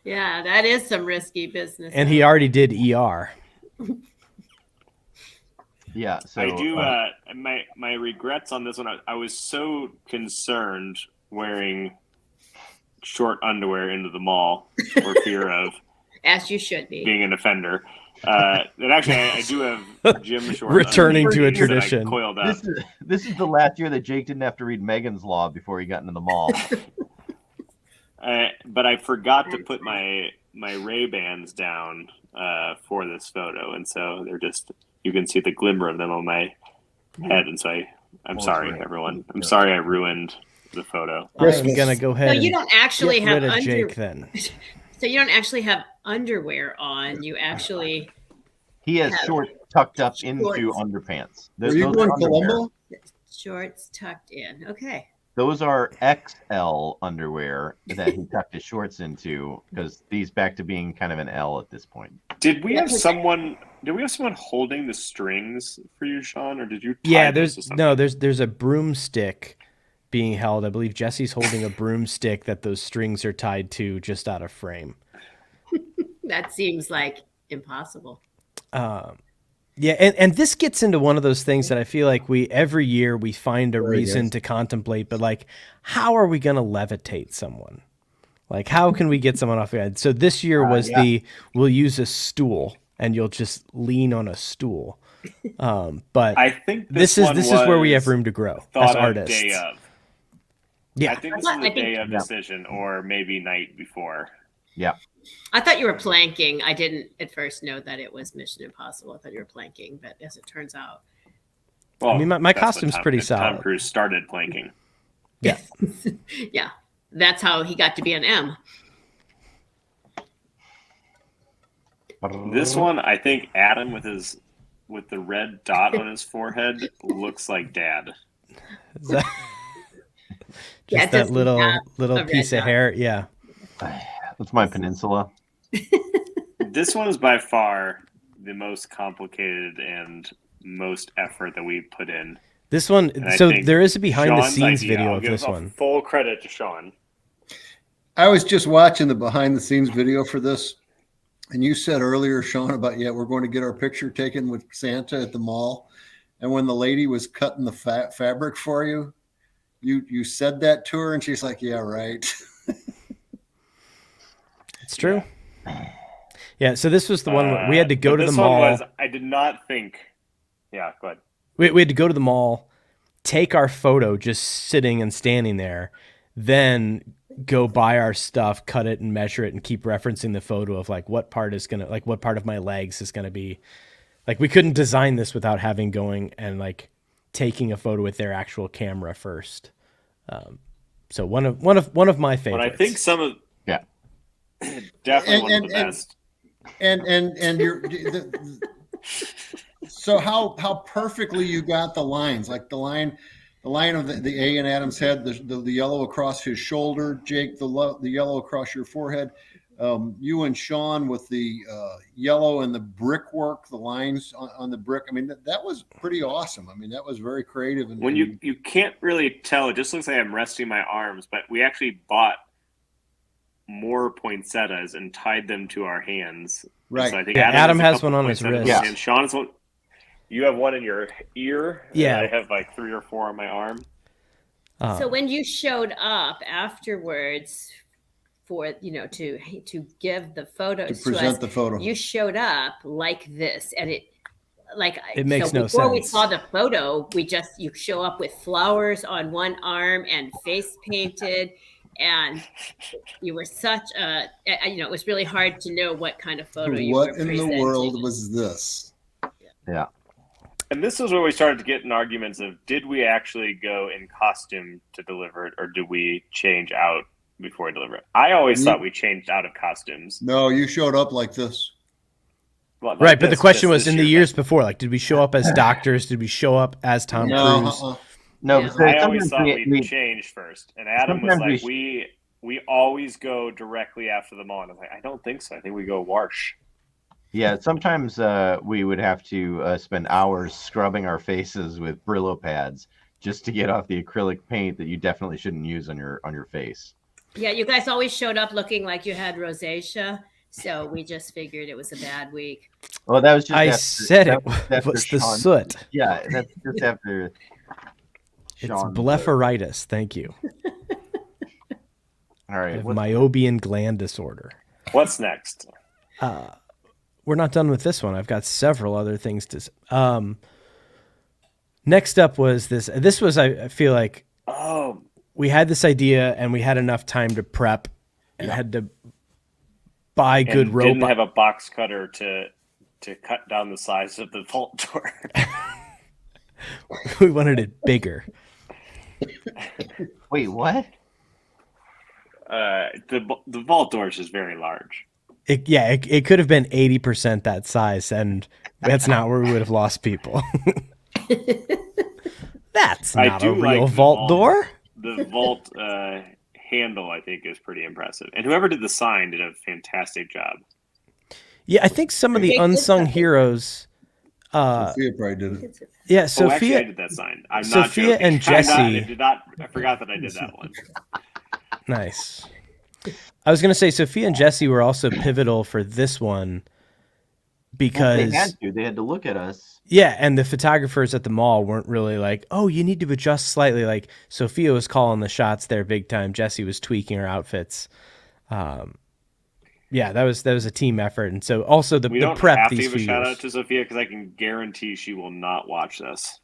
Yeah, that is some risky business. And he already did ER. Yeah. So I do. My regrets on this one. I was so concerned wearing short underwear into the mall for fear of As you should be. being an offender. And actually, I do have gym shorts. Returning to a underneath that I tradition. coiled up. this is the last year that Jake didn't have to read Megan's Law before he got into the mall. But I forgot to put my Ray-Bans down for this photo, and so they're just, you can see the glimmer of them on my head, and so I'm Oh, sorry, right. everyone. I'm sorry I ruined the photo. I'm gonna go So ahead you and don't actually get have rid of Jake then. So you don't actually have underwear on. You actually He has Yeah. shorts tucked up into Shorts. underpants. Were you Those going are underwear. Columbo? shorts tucked in. Okay. Those are XL underwear that he tucked his shorts into because he's back to being kind of an L at this point. Did we have That's someone? Did we have someone holding the strings for you, Sean, or did you? Tie Yeah, those to there's something? there's a broomstick being held. I believe Jesse's holding a broomstick that those strings are tied to just out of frame. That seems like impossible. Yeah, and this gets into one of those things that I feel like every year we find a Very reason good. to contemplate, but like, how are we going to levitate someone? Like, how can we get someone off the edge? So this year was we'll use a stool and you'll just lean on a stool. But I think this is where we have room to grow thought as of artists. day of. Yeah. I think this I is a think- day of Yeah. decision, or maybe night before. Yeah. I thought you were planking. I didn't at first know that it was Mission Impossible. I thought you were planking, but as it turns out, Well, I mean, my that's when costume's pretty Tom solid. Cruise started planking. Yeah. yeah, that's how he got to be an M. This one, I think Adam with the red dot on his forehead looks like Dad. Is that- Yeah, just it that does little have a red piece of dot. hair. Yeah. That's my peninsula. This one is by far the most complicated and most effort that we put in. This one, And I so think there is a behind the Sean's scenes idea, video I'll of give this a one. Full credit to Sean. I was just watching the behind the scenes video for this, and you said earlier, Sean, about we're going to get our picture taken with Santa at the mall, and when the lady was cutting the fabric for you, you said that to her, and she's like, "Yeah, right." It's true. Yeah. So this was the one where we had to go but to the this mall. one was, I did not think. Yeah, go ahead. We had to go to the mall, take our photo just sitting and standing there, then go buy our stuff, cut it and measure it and keep referencing the photo of like what part of my legs is going to be. Like we couldn't design this without having going and like taking a photo with their actual camera first. So one of my favorites. But I think some of Yeah. definitely one of the And- best. and you're so how perfectly you got the lines, like the line of the A in Adam's head, the yellow across his shoulder, Jake, the yellow across your forehead, you and Shaun with the yellow and the brickwork, the lines on the brick. I mean, that was pretty awesome. I mean, that was very creative. And When you can't really tell, it just looks like I'm resting my arms, but we actually bought more poinsettias and tied them to our hands. And Right. So I think Yeah, Adam a has couple one on his poinsettias, wrist. and Sean is one. You have one in your ear. Yeah. And I have like 3 or 4 on my arm. So when you showed up afterwards for to give the photos To present the photo. you showed up like this, and It makes no before we sense. saw the photo, you show up with flowers on one arm and face painted, and you were such a it was really hard to know what kind of photo you What were in the presenting. world was this? Yeah. And this was where we started to get in arguments of, did we actually go in costume to deliver it, or did we change out before we deliver it? I always thought we changed out of costumes. No, you showed up like this. Like Right, but the this- question this was, in year, the years before, like, did we show up as doctors? Did we show up as Tom No, Cruise? No, Yeah. so I always sometimes thought we- we'd change first, and Adam was sometimes like, "We always go directly after the mall." And I was like, "I don't think so. I think we go wash." Yeah, sometimes we would have to spend hours scrubbing our faces with Brillo pads just to get off the acrylic paint that you definitely shouldn't use on your face. Yeah, you guys always showed up looking like you had rosacea, so we just figured it was a bad week. Well, that was just I after, said that it was after was the Shaun- soot. Yeah, that's just after. It's Shaun- blepharitis. Thank you. All I right, have what's- myobian gland disorder. What's next? We're not done with this one. I've got several other things to. Next up was this. This was, I feel like, Oh, we had this idea and we had enough time to prep and had to buy good and rope. didn't have a box cutter to cut down the size of the vault door. We wanted it bigger. Wait, what? The vault door is just very large. It could have been 80% that size, and that's not where we would have lost people. That's I not do a real like the vault door. The vault handle, I think, is pretty impressive. And whoever did the sign did a fantastic job. Yeah, I think some of the They did unsung something. heroes. Sophia probably did it. Yeah, Oh, actually, I Sophia. did that sign. I'm not Sophia joking. and Jesse- I forgot that I did that one. Nice. I was gonna say Sophia and Jesse were also pivotal for this one because They had to look at us. yeah, and the photographers at the mall weren't really like, oh, you need to adjust slightly. Like Sophia was calling the shots there big time. Jesse was tweaking her outfits. Yeah, that was a team effort, and so also the We don't prep have to these give a few shout years. out to Sophia because I can guarantee she will not watch this.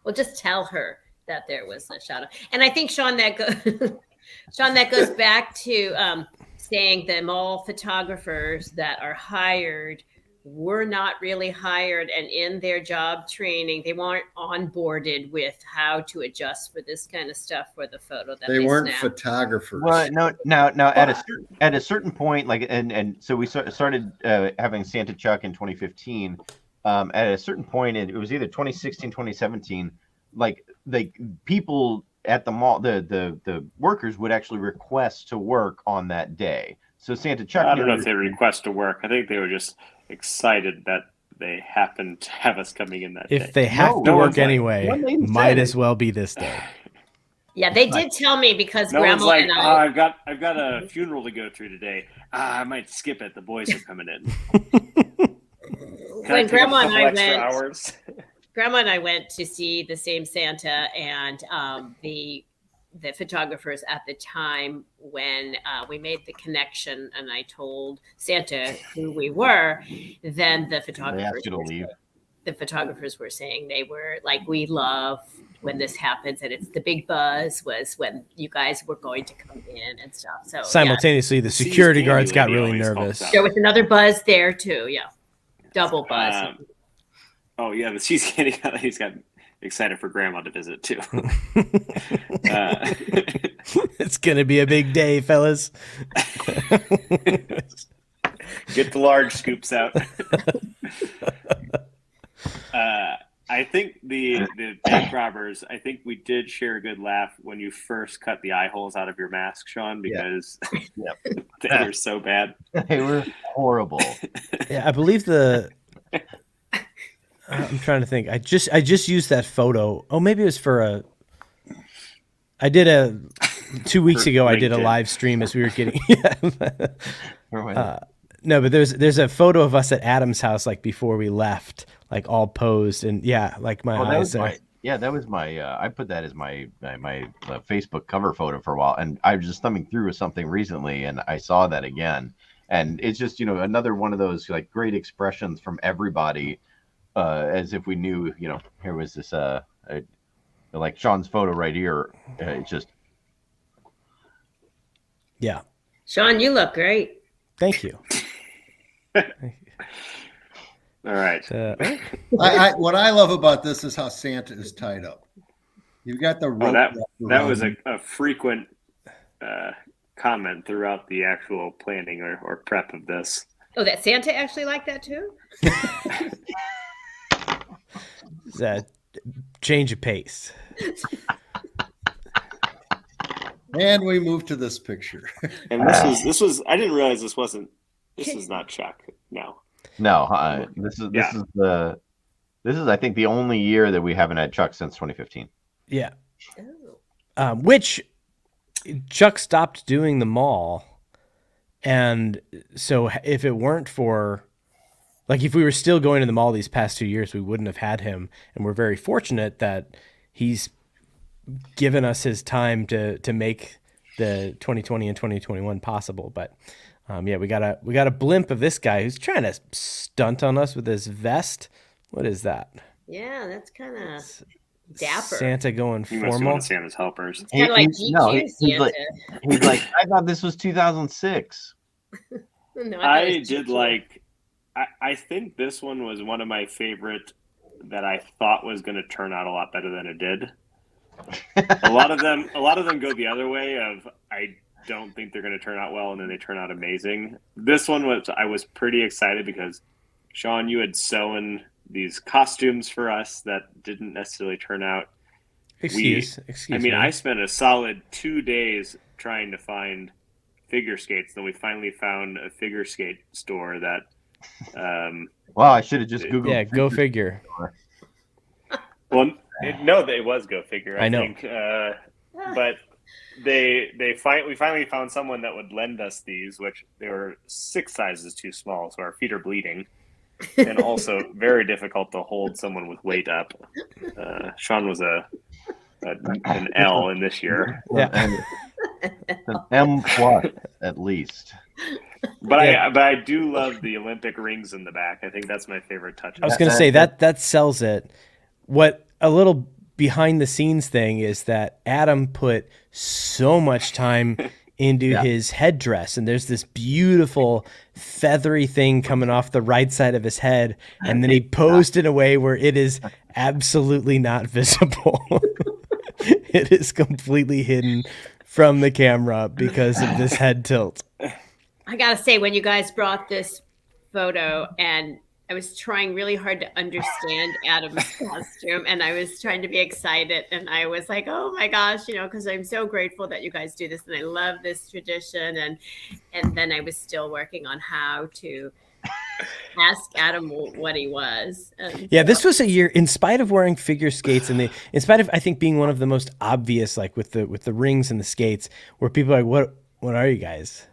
Well, just tell her that there was a shout out. And I think, Shaun, Shaun, that goes back to saying the mall photographers that are hired were not really hired, and in their job training, they weren't onboarded with how to adjust for this kind of stuff for the photo that They weren't snapped. Well, photographers. no, now at a certain point, like and so we started having Santa Chuck in 2015. At a certain point, it was either 2016, 2017. Like people at the mall, the workers would actually request to work on that day. So Santa Chuck. I don't know if they request to work. I think they were just excited that they happened to have us coming in that day. If they have No, to no work one's like, anyway, one lady might said as well be this day. Yeah, they did tell me because No one's Grandma like, and oh, I. I've got a funeral to go through today. I might skip it. The boys are coming in. Can I When take Grandma a and couple I extra went, hours? Grandma and I went to see the same Santa, and the photographers at the time when we made the connection, and I told Santa who we were. Then They asked you to leave. the photographers were saying they were like, we love when this happens, and it's the big buzz was when you guys were going to come in and stuff. So yeah, Simultaneously, the See's security candy guards got lady really always nervous. helps out. there was another buzz there too. Yeah, double buzz. Oh yeah, the cheese candy guy. He's got excited for Grandma to visit too. It's gonna be a big day, fellas. Get the large scoops out. I think the bank robbers. I think we did share a good laugh when you first cut the eye holes out of your mask, Shaun, because they were so bad. They were horrible. Yeah, I believe the. I'm trying to think. I just used that photo. Oh, maybe it was for a. I did 2 weeks For ago. I did a LinkedIn. live stream as we were getting. No, but there's a photo of us at Adam's house like before we left. like all posed, and yeah, like my Oh, that eyes was there. that was my. I put that as my Facebook cover photo for a while, and I was just thumbing through with something recently, and I saw that again, and it's just another one of those like great expressions from everybody, as if we knew here was this like Shaun's photo right here. It's just Yeah, Shaun, you look great. thank you. All right. Oh, What I love about this is how Santa is tied up. You've got the Oh, rope. that wrapped that around was him. a frequent comment throughout the actual planning or prep of this. Oh, that Santa actually liked that too? it's a change of pace. And we move to this picture. And this was I didn't realize this is not Chuck. No. no. This is I think the only year that we haven't had Chuck since 2015. Yeah, Oh. which Chuck stopped doing the mall, and so if it weren't for, like, if we were still going to the mall these past 2 years, we wouldn't have had him, and we're very fortunate that he's given us his time to make the 2020 and 2021 possible. But yeah, we got a blimp of this guy who's trying to stunt on us with his vest. What is that? Yeah, that's kind of dapper. Santa going He must be one formal. of Santa's helpers. It's kind of like GQ he's Santa. like, I thought this was 2006. No, thought it I was did GQ. like. I think this one was one of my favorite that I thought was going to turn out a lot better than it did. A lot of them go the other way of I don't think they're going to turn out well, and then they turn out amazing. This one I was pretty excited because Shaun, you had sewn these costumes for us that didn't necessarily turn out. Excuse I mean, me. I spent a solid 2 days trying to find figure skates. Then we finally found a figure skate store that. Well, I should have just Googled. Yeah, go figure. Well, no, it was Go Figure. I know. Think, but we finally found someone that would lend us these, which they were 6 sizes too small, so our feet are bleeding, and also very difficult to hold someone with weight up. Shaun was an L in this year, Yeah. An M plus at least. but Yeah. I do love the Olympic rings in the back. I think that's my favorite touch. I was going to say that sells it. What a little behind the scenes thing is that Adam put so much time into his headdress, and there's this beautiful feathery thing coming off the right side of his head, and then he posed in a way where it is absolutely not visible. It is completely hidden from the camera because of this head tilt. I gotta say, when you guys brought this photo, and I was trying really hard to understand Adam's costume, and I was trying to be excited, and I was like, "Oh my gosh," because I'm so grateful that you guys do this, and I love this tradition. And then I was still working on how to ask Adam what he was. Yeah, this was a year, in spite of wearing figure skates and in spite of, I think, being one of the most obvious, like with the rings and the skates, where people are like, what are you guys?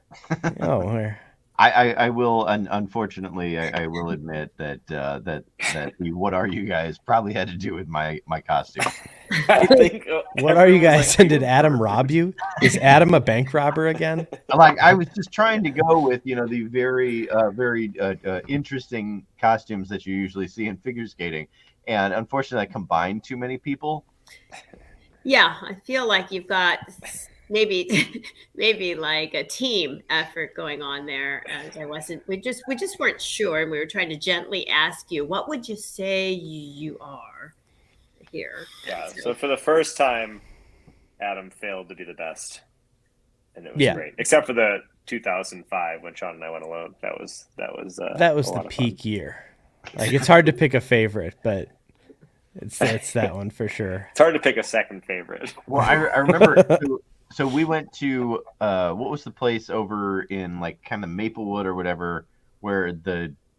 Oh, where? I will, unfortunately, I will admit that that the "what are you guys" probably had to do with my costume. I think. What are you guys? And did Adam rob you? Is Adam a bank robber again? Like, I was just trying to go with the very very interesting costumes that you usually see in figure skating, and unfortunately, I combined too many people. Yeah, I feel like you've got maybe like a team effort going on there. And we just weren't sure, and we were trying to gently ask you, what would you say you are here? Yeah. So for the first time, Adam failed to be the best, and it was great. Except for the 2005 when Shaun and I went alone. That was the peak year. Like, it's hard to pick a favorite, but it's that one for sure. It's hard to pick a second favorite. Well, I remember. So we went to what was the place over in like kind of Maplewood or whatever, where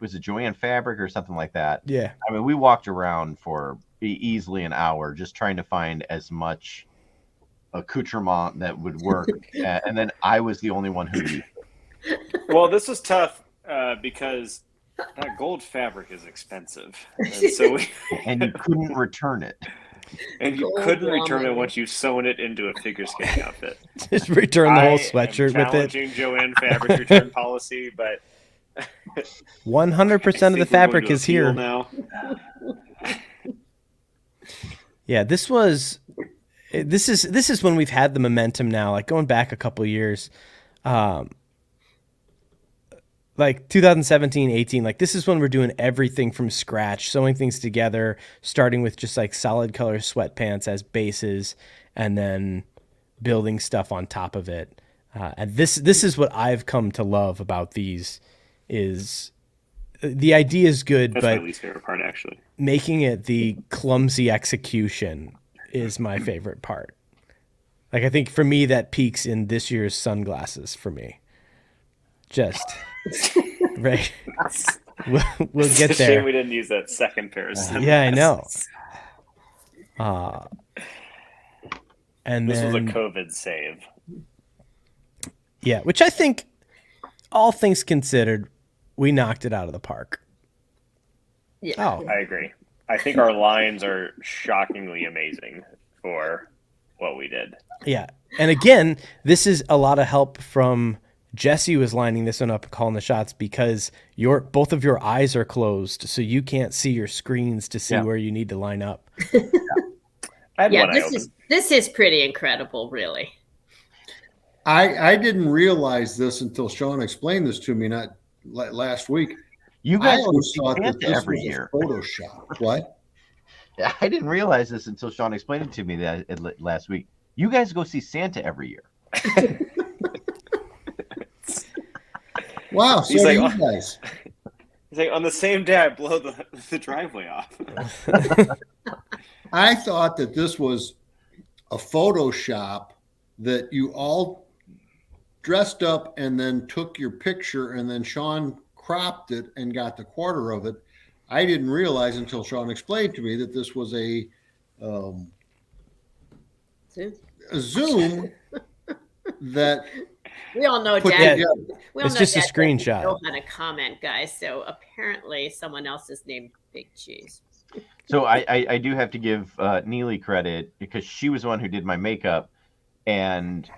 was it Joanne Fabric or something like that? Yeah. I mean, we walked around for easily an hour just trying to find as much accoutrement that would work, and then I was the only one who used it. Well, this was tough because That gold fabric is expensive, and so And you couldn't return it. and you Gold couldn't return it woman. once you've sewn it into a figure skating outfit. Just return the whole I am sweatshirt with it. challenging Joanne Fabric's return policy, but 100% I of the think we're going fabric to is appeal here. now. Yeah, this is when we've had the momentum now, like going back a couple of years. Like 2017, 18, like this is when we're doing everything from scratch, sewing things together, starting with just like solid color sweatpants as bases and then building stuff on top of it. And this is what I've come to love about these is the idea is good, That's my but least favorite part, actually. making it the clumsy execution is my favorite part. Like I think for me that peaks in this year's sunglasses for me. Just right. We'll It's get a shame there. we didn't use that second pair of sunglasses. Yeah, I know. And This was a then COVID save. yeah, which I think, all things considered, we knocked it out of the park. Yeah. Oh, I agree. I think our lines are shockingly amazing for what we did. yeah. And again, this is a lot of help from Jesse was lining this one up, calling the shots because both of your eyes are closed, so you can't see your screens to see where you need to line up. I had Yeah, one eye open. this is pretty incredible, really. I didn't realize this until Shaun explained this to me not last week. You I guys always go thought see that Santa this every was year. a Photoshop. What? I didn't realize this until Shaun explained it to me last week. You guys go see Santa every year. Wow, so He's do like, you guys. He's like, on the same day I blow the driveway off. I thought that this was a Photoshop that you all dressed up and then took your picture and then Shaun cropped it and got the quarter of it. I didn't realize until Shaun explained to me that this was a Zoom that We all know put Dad. together. We all It's know just a Dad doesn't screenshot. know how to comment, guys. So apparently, someone else is named Big Cheese. So I do have to give Neely credit because she was the one who did my makeup. And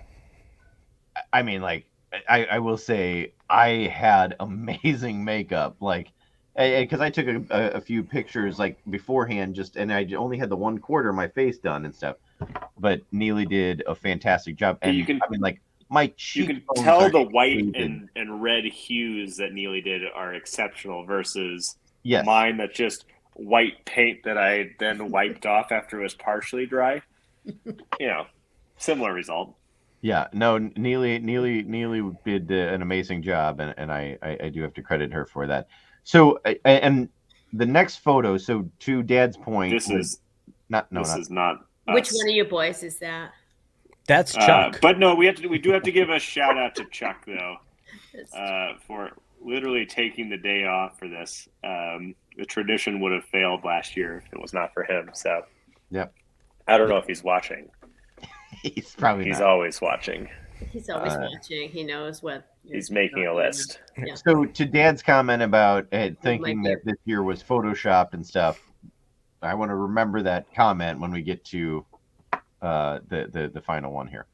I mean, like, I will say I had amazing makeup. Like, because I took a few pictures like beforehand, and I only had the 1/4 of my face done and stuff. But Neely did a fantastic job. And You can- I mean, like, my You cheekbones can tell are the white shaded. and red hues that Neely did are exceptional versus Yes. mine that's just white paint that I then wiped off after it was partially dry. You know, similar result. Yeah, no, Neely did an amazing job, and I do have to credit her for that. So, and the next photo, so to Dad's point, This is not Which us. one of you boys is that? That's Chuck. But no, we do have to give a shout out to Chuck though, for literally taking the day off for this. The tradition would have failed last year if it was not for him. So, Yep. I don't know if he's watching. He's probably He's not. always watching. He's always watching. He knows what He's making a list. Yeah. So to Dad's comment about thinking might be. that this year was photoshopped and stuff, I want to remember that comment when we get to the final one here.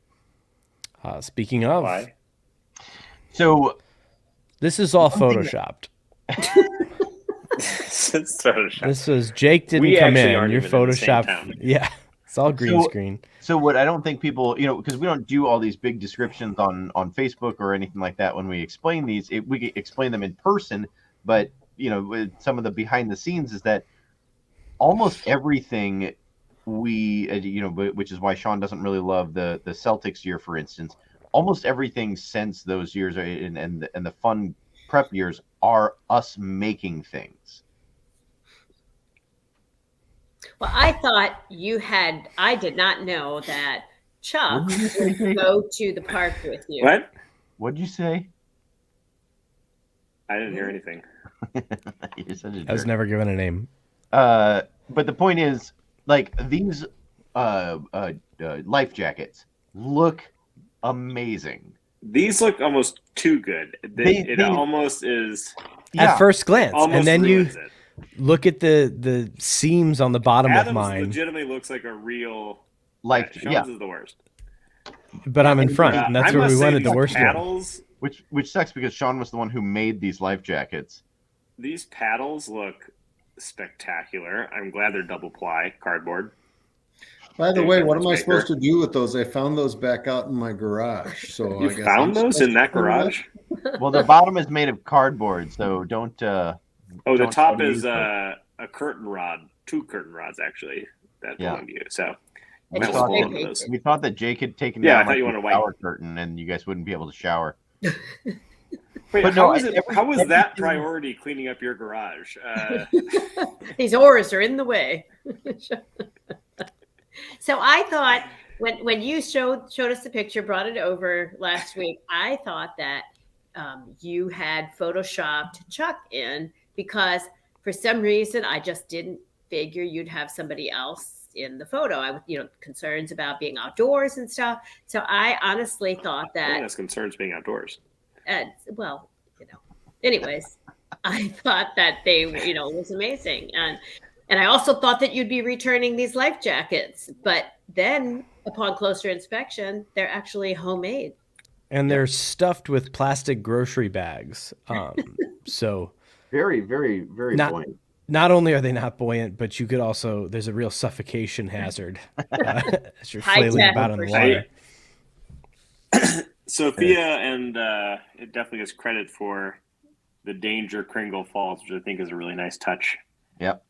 Speaking of, Why? So this is all One thing photoshopped. Since Photoshop. This was Jake didn't We come actually in. aren't You're even in the same photoshopped. town. Yeah, it's all green So- screen. So what I don't think people, because we don't do all these big descriptions on Facebook or anything like that when we explain these, we explain them in person. But with some of the behind the scenes is that almost everything which is why Shaun doesn't really love the Celtics year, for instance. Almost everything since those years and the fun prep years are us making things. Well, I thought I did not know that Chuck would go to the park with you. What? What'd you say? I didn't hear anything. You're such a I was jerk. never given a name. But the point is, like, these life jackets look amazing. These look almost too good. It almost is At first glance, almost and then you ruins it. look at the seams on the bottom Adams of mine. legitimately looks like a real Life, Shaun's is the worst. But I'm in front, and that's I where we must say wanted the these worst one. paddles, which sucks because Shaun was the one who made these life jackets. These paddles look spectacular. I'm glad they're double ply cardboard. By the way, what am I Maker. supposed to do with those? I found those back out in my garage. So You I guess found I'm those supposed in to that clean them up? garage? Well, the bottom is made of cardboard, so don't. Oh, the don't top use is those. a curtain rod, 2 curtain rods actually that belong to you. So It's might just want to hold spray on to those. painted. We thought that Jake had taken Yeah, I down thought you like wanted the white. shower curtain, and you guys wouldn't be able to shower. Wait, But how no, is it? every- How was that everything- priority cleaning up your garage? These oars are in the way. So I thought when you showed us the picture, brought it over last week, I thought that you had photoshopped Chuck in because for some reason I just didn't figure you'd have somebody else in the photo. I was, concerns about being outdoors and stuff. So I honestly thought No one that, has concerns being outdoors. well, anyways, I thought that they, was amazing. And I also thought that you'd be returning these life jackets, but then upon closer inspection, they're actually homemade. And they're stuffed with plastic grocery bags. So Very, very, very Not- buoyant. not only are they not buoyant, but you could also, there's a real suffocation hazard as you're High flailing tech about in the for water. Sophia and it definitely gets credit for the Danger Kringle Falls, which I think is a really nice touch. Yep.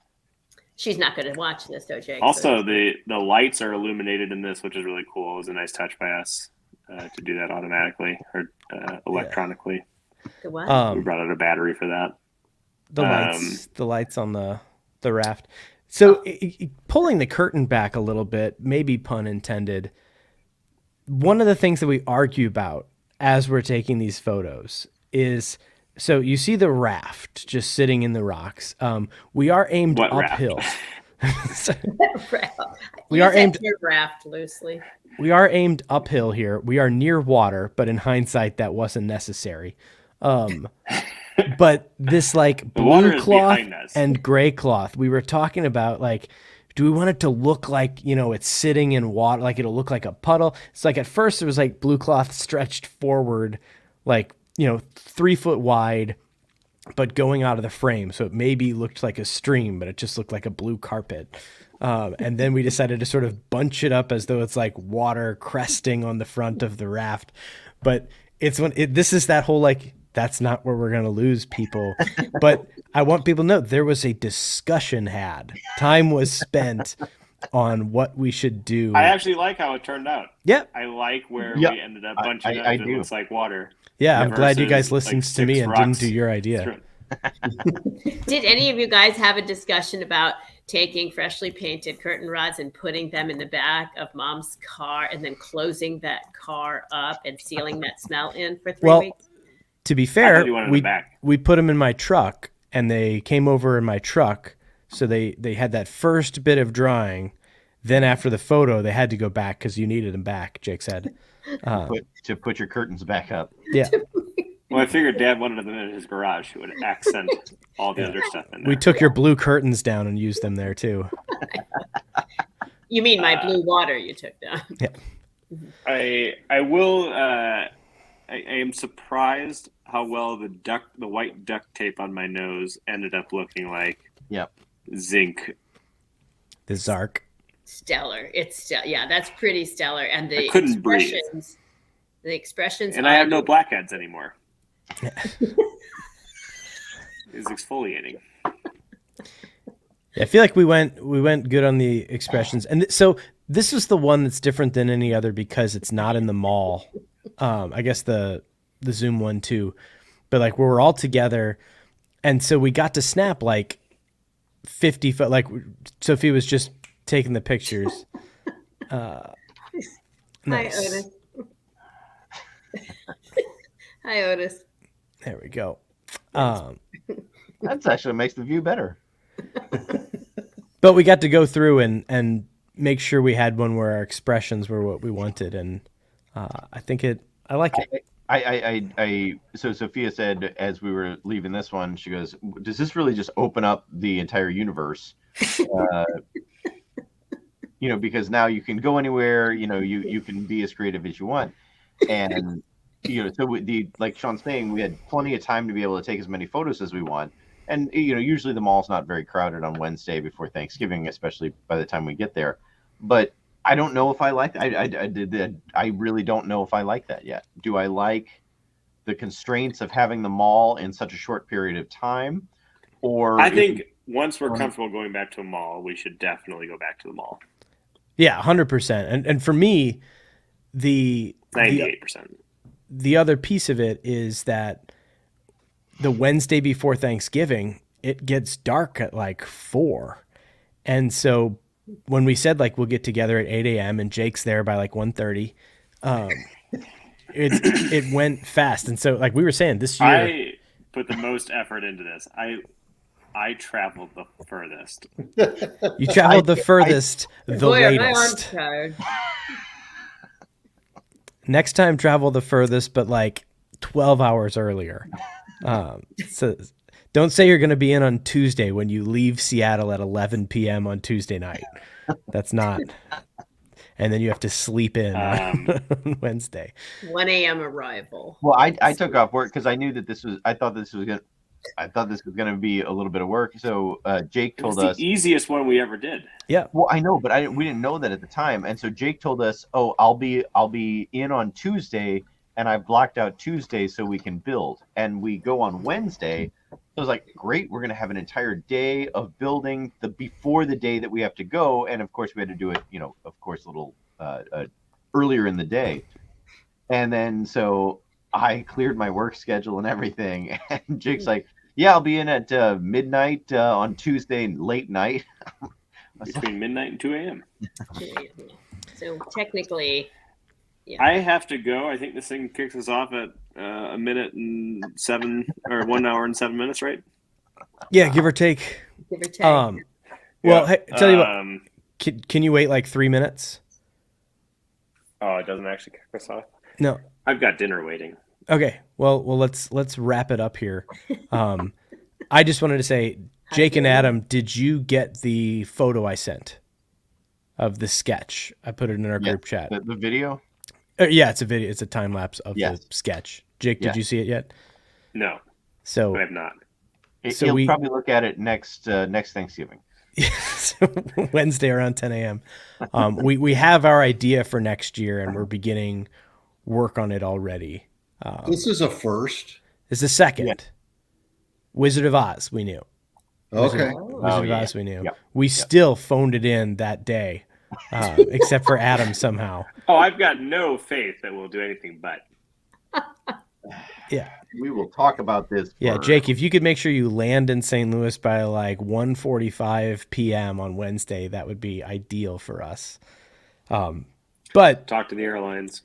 She's not going to watch this, though, Jake. Also, the lights are illuminated in this, which is really cool. It was a nice touch by us to do that automatically or electronically. The what? We brought out a battery for that. The lights on the raft. So pulling the curtain back a little bit, maybe pun intended. One of the things that we argue about as we're taking these photos is, so you see the raft just sitting in the rocks. We are aimed What raft? uphill. So we We are aimed. raft loosely. We are aimed uphill here. We are near water, but in hindsight, that wasn't necessary. But this like The water blue is cloth behind us. and gray cloth, we were talking about like, do we want it to look like, it's sitting in water, like it'll look like a puddle? It's like at first it was like blue cloth stretched forward, like, 3 foot wide, but going out of the frame. So it maybe looked like a stream, but it just looked like a blue carpet. And then we decided to sort of bunch it up as though it's like water cresting on the front of the raft. But this is that whole like, that's not where we're going to lose people. But I want people to know there was a discussion had. Time was spent on what we should do. I actually like how it turned out. Yep. I like where Yep. we ended up bunching up. I It do. looks like water. Yeah, I'm glad you guys versus, listened like, to me 6 and didn't rocks. do your idea. Did any of you guys have a discussion about taking freshly painted curtain rods and putting them in the back of mom's car and then closing that car up and sealing that smell in for 3 Well, weeks? To be I fair, thought you wanted them back. we put them in my truck and they came over in my truck. So they had that first bit of drying. Then after the photo, they had to go back because you needed them back, Jake said. To put your curtains back up. Yeah. Well, I figured Dad wanted them in his garage. It would accent all the other stuff in there. We took your blue curtains down and used them there too. You mean my blue water you took down? I will. I am surprised how well the white duct tape on my nose ended up looking like Yep. zinc. The Zark. Stellar. Yeah, that's pretty stellar. And the I couldn't breathe. expressions, And I have no blackheads anymore. It's exfoliating. I feel like we went good on the expressions. And so this was the one that's different than any other because it's not in the mall. I guess the Zoom one too. But like we're all together. And so we got to snap like 50 foot, like Sophie was just taking the pictures. Hi, Nice. Otis. Hi, Otis. There we go. That's actually makes the view better. But we got to go through and make sure we had one where our expressions were what we wanted. And I like it. So Sophia said as we were leaving this one, she goes, "Does this really just open up the entire universe?" Uh, because now you can go anywhere. You can be as creative as you want, and so like Sean's saying, we had plenty of time to be able to take as many photos as we want. And usually the mall's not very crowded on Wednesday before Thanksgiving, especially by the time we get there. But I don't know if I like. I really don't know if I like that yet. Do I like the constraints of having the mall in such a short period of time? Or I think once we're comfortable going back to a mall, we should definitely go back to the mall. Yeah, 100%. And for me, the 98%. The other piece of it is that the Wednesday before Thanksgiving, it gets dark at like 4. And so when we said like we'll get together at 8 a.m. and Jake's there by like 1:30, it went fast. And so like we were saying this year, I put the most effort into this. I traveled the furthest. You traveled the furthest, the Boy, am I on latest. card. Next time, travel the furthest, but like 12 hours earlier. So don't say you're going to be in on Tuesday when you leave Seattle at 11 p.m. on Tuesday night. That's not. And then you have to sleep in on Wednesday. 1 a.m. arrival. Well, I took off work because I knew that I thought this was gonna be a little bit of work. So Jake told us the easiest one we ever did. Yeah. Well, I know, but we didn't know that at the time. And so Jake told us, "Oh, I'll be in on Tuesday, and I've blocked out Tuesday so we can build." And we go on Wednesday. So I was like, "Great, we're gonna have an entire day of building before the day that we have to go." And of course, we had to do it, of course, a little earlier in the day. And then so I cleared my work schedule and everything. And Jake's like, "Yeah, I'll be in at midnight on Tuesday, late night." Between midnight and 2 a.m. So technically, yeah. I have to go. I think this thing kicks us off at a minute and 7 or 1 hour and 7 minutes, right? Yeah, give or take. Give or take. Well, hey, tell you what, can you wait like 3 minutes? Oh, it doesn't actually kick us off? No. I've got dinner waiting. Okay. Well, let's wrap it up here. I just wanted to say, Jake and Adam, did you get the photo I sent of the sketch? I put it in our group chat. The video? Yeah, it's a video. It's a time lapse of the sketch. Jake, did you see it yet? No. So I have not. You'll probably look at it next Thanksgiving. So Wednesday around 10 a.m. We have our idea for next year, and we're beginning work on it already. This is a first. It's the second. Yeah. Wizard of Oz, we knew. Okay. Wizard of Oz, we knew. Yep. We still phoned it in that day, except for Adam somehow. Oh, I've got no faith that we'll do anything but. Yeah. We will talk about this. Yeah, Jake, if you could make sure you land in St. Louis by like 1:45 p.m. on Wednesday, that would be ideal for us. But talk to the airlines.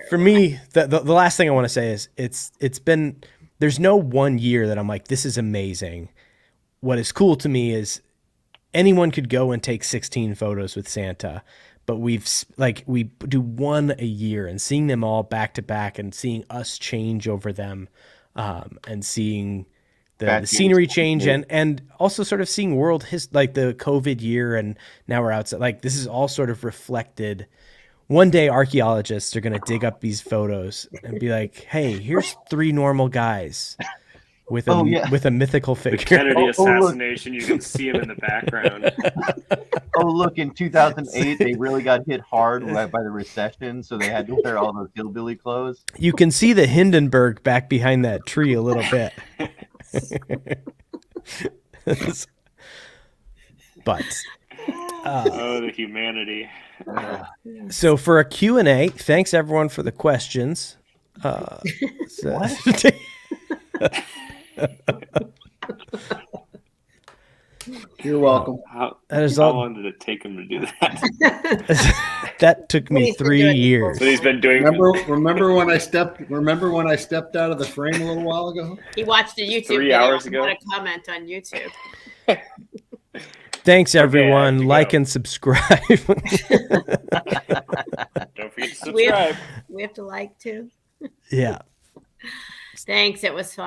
For me, the last thing I want to say is it's been, there's no one year that I'm like, this is amazing. What is cool to me is anyone could go and take 16 photos with Santa, but we do one a year, and seeing them all back to back and seeing us change over them, and seeing the scenery change, and also sort of seeing like the COVID year, and now we're outside. Like this is all sort of reflected. One day archaeologists are going to dig up these photos and be like, hey, here's 3 normal guys with a mythical figure. The Kennedy assassination, you can see him in the background. Oh, look, in 2008, they really got hit hard by the recession, so they had to wear all those hillbilly clothes. You can see the Hindenburg back behind that tree a little bit. But the humanity. So for a Q&A, thanks everyone for the questions. You're welcome. How long did it take him to do that? That took me 3 years. So he's been doing. Remember when I stepped out of the frame a little while ago? He watched a YouTube 3 video hours ago. and put a comment on YouTube. Thanks everyone. Like and subscribe. Don't forget subscribe. We have to like too. Yeah. Thanks. It was fun.